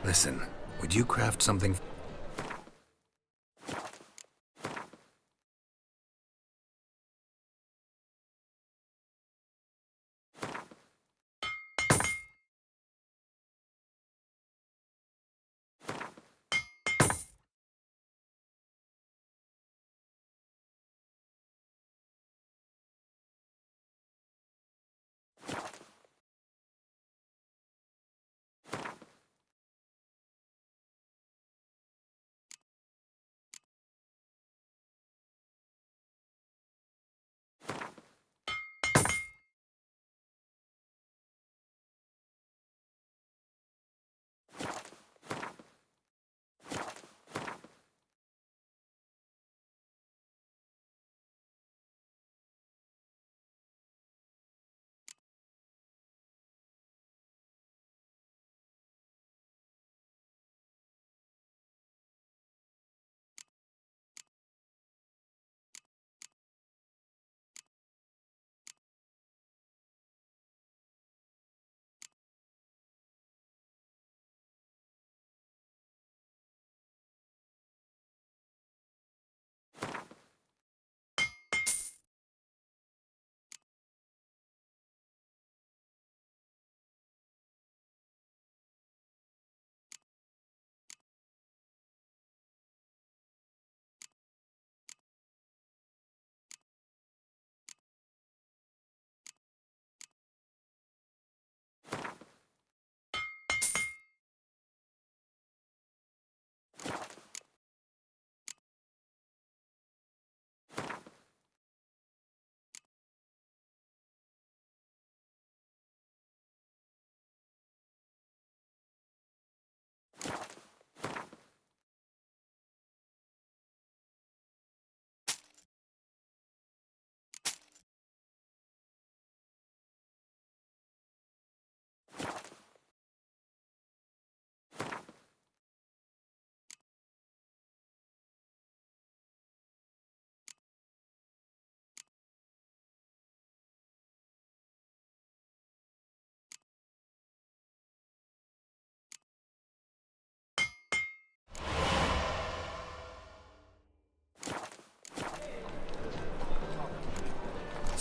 Listen, would you craft something?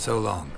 So long.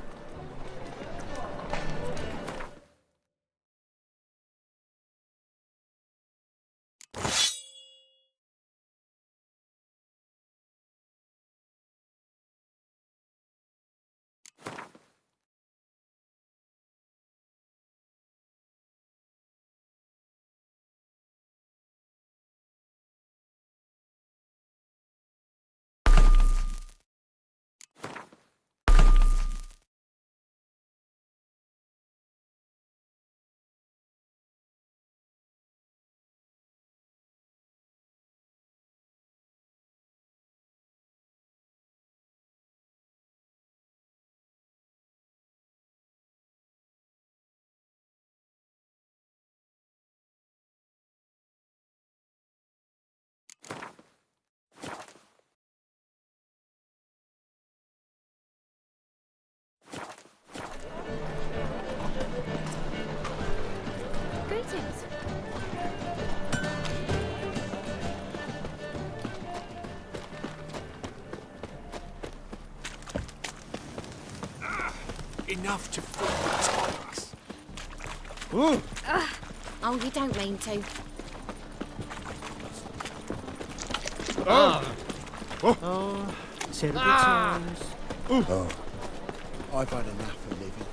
Greetings. Enough to fill the tanks. Oh, you don't mean to. Terrible times. Oh, I've had enough of living.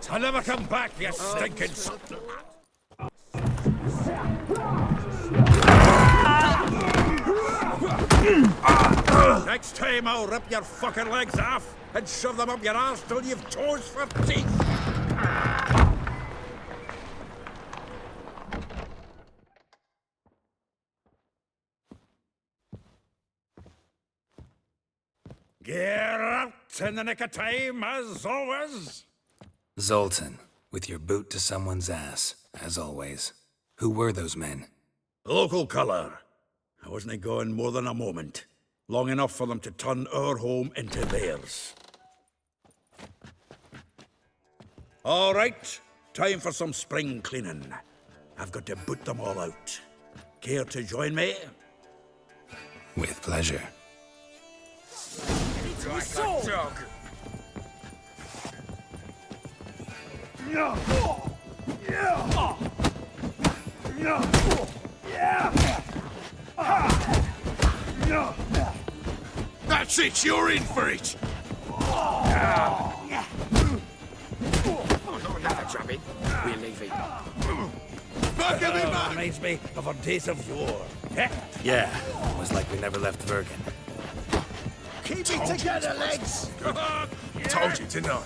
I'll never come back, you stinking Next time I'll rip your fucking legs off and shove them up your arse till you've toes for teeth. Get out in the nick of time, as always. Zoltan, with your boot to someone's ass, as always. Who were those men? Local colour. I wasn't gone more than a moment. Long enough for them to turn our home into theirs. All right, time for some spring cleaning. I've got to boot them all out. Care to join me? With pleasure. Like a dog. That's it, you're in for it! Another drubbing. We're leaving. Back of me, man! Reminds me of our days of yore. Eh? Yeah, was like we never left Bergen. Keep it together, legs! Told you, didn't I?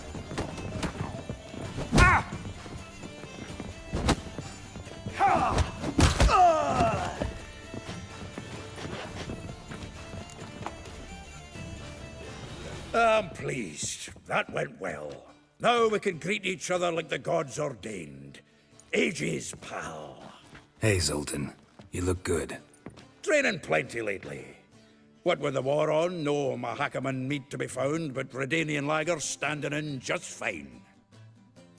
I'm pleased. That went well. Now we can greet each other like the gods ordained. Ages, pal. Hey, Zoltan. You look good. Training plenty lately. What with the war on, no Mahakaman meat to be found, but Redanian lagers standing in just fine.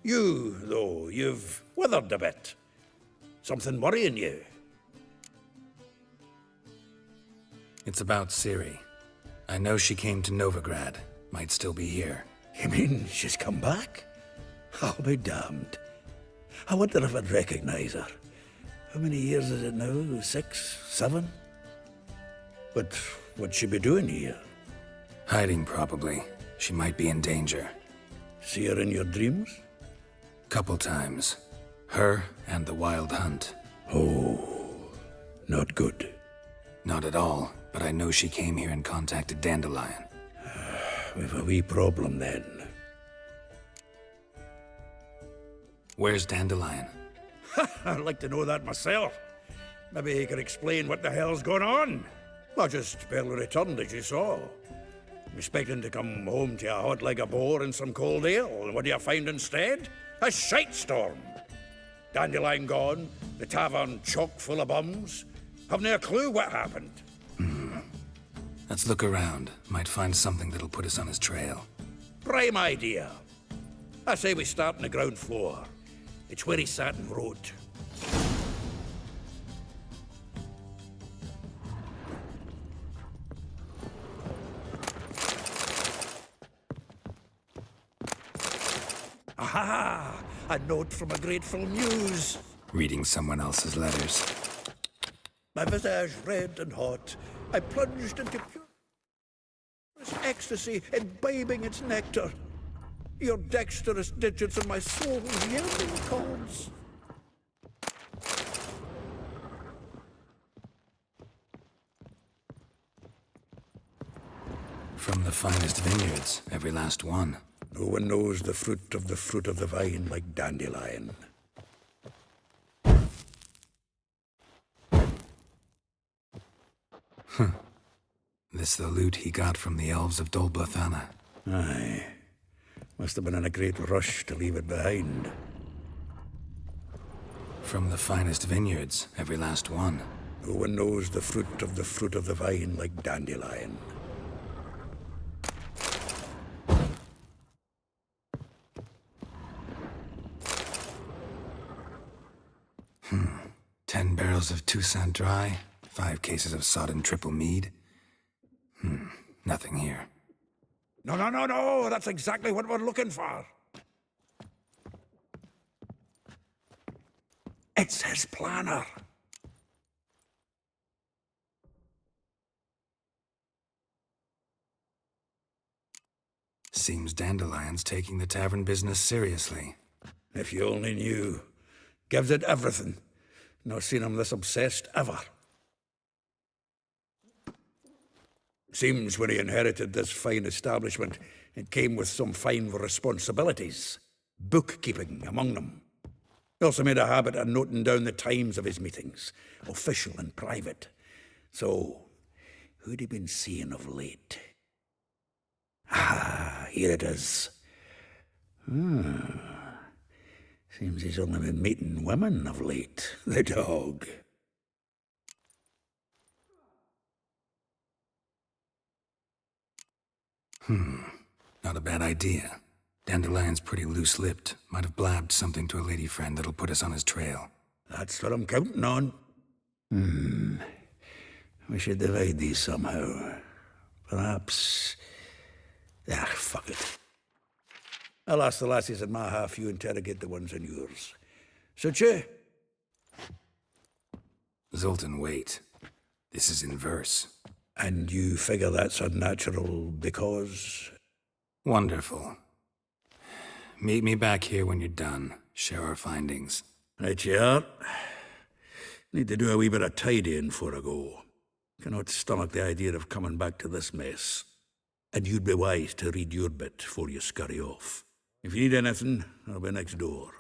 You, though, you've withered a bit. Something worrying you? It's about Ciri. I know she came to Novigrad. Might still be here. You mean she's come back? I'll be damned. I wonder if I'd recognize her. How many years is it now? 6, 7? But what'd she be doing here? Hiding, probably. She might be in danger. See her in your dreams? Couple times. Her and the Wild Hunt. Oh, not good. Not at all, but I know she came here and contacted Dandelion. We've a wee problem then. Where's Dandelion? I'd like to know that myself. Maybe he could explain what the hell's going on. I just barely returned, as you saw. Expecting to come home to a hot leg of boar and some cold ale, and what do you find instead? A shitestorm. Dandelion gone, the tavern chock full of bums. Haven't a clue what happened. Let's look around. Might find something that'll put us on his trail. Prime idea. I say we start on the ground floor. It's where he sat and wrote. Aha! A note from a grateful muse. Reading someone else's letters. My visage red and hot, I plunged into pure ecstasy, imbibing its nectar. Your dexterous digits and my soul's yielding chords. From the finest vineyards, every last one. No one knows the fruit of the vine like Dandelion. This the loot he got from the elves of Dol Blathanna. Aye. Must have been in a great rush to leave it behind. From the finest vineyards, every last one. No one knows the fruit of the vine like Dandelion. Hmm. 10 barrels of Toussaint Dry, 5 cases of sodden triple mead. Nothing here. No, that's exactly what we're looking for. It's his planner. Seems Dandelion's taking the tavern business seriously. If you only knew. Gives it everything. Not seen him this obsessed ever. Seems when he inherited this fine establishment, it came with some fine responsibilities, bookkeeping among them. He also made a habit of noting down the times of his meetings, official and private. So, who'd he been seeing of late? Ah, here it is. Seems he's only been meeting women of late, the dog. Not a bad idea. Dandelion's pretty loose-lipped. Might have blabbed something to a lady friend that'll put us on his trail. That's what I'm counting on. We should divide these somehow. Perhaps... fuck it. I'll ask the lassies in my half, you interrogate the ones in yours. Suche? Zoltan, wait. This is in verse. And you figure that's unnatural because... Wonderful. Meet me back here when you're done. Share our findings. Right you are. Need to do a wee bit of tidying before I go. Cannot stomach the idea of coming back to this mess. And you'd be wise to read your bit before you scurry off. If you need anything, I'll be next door.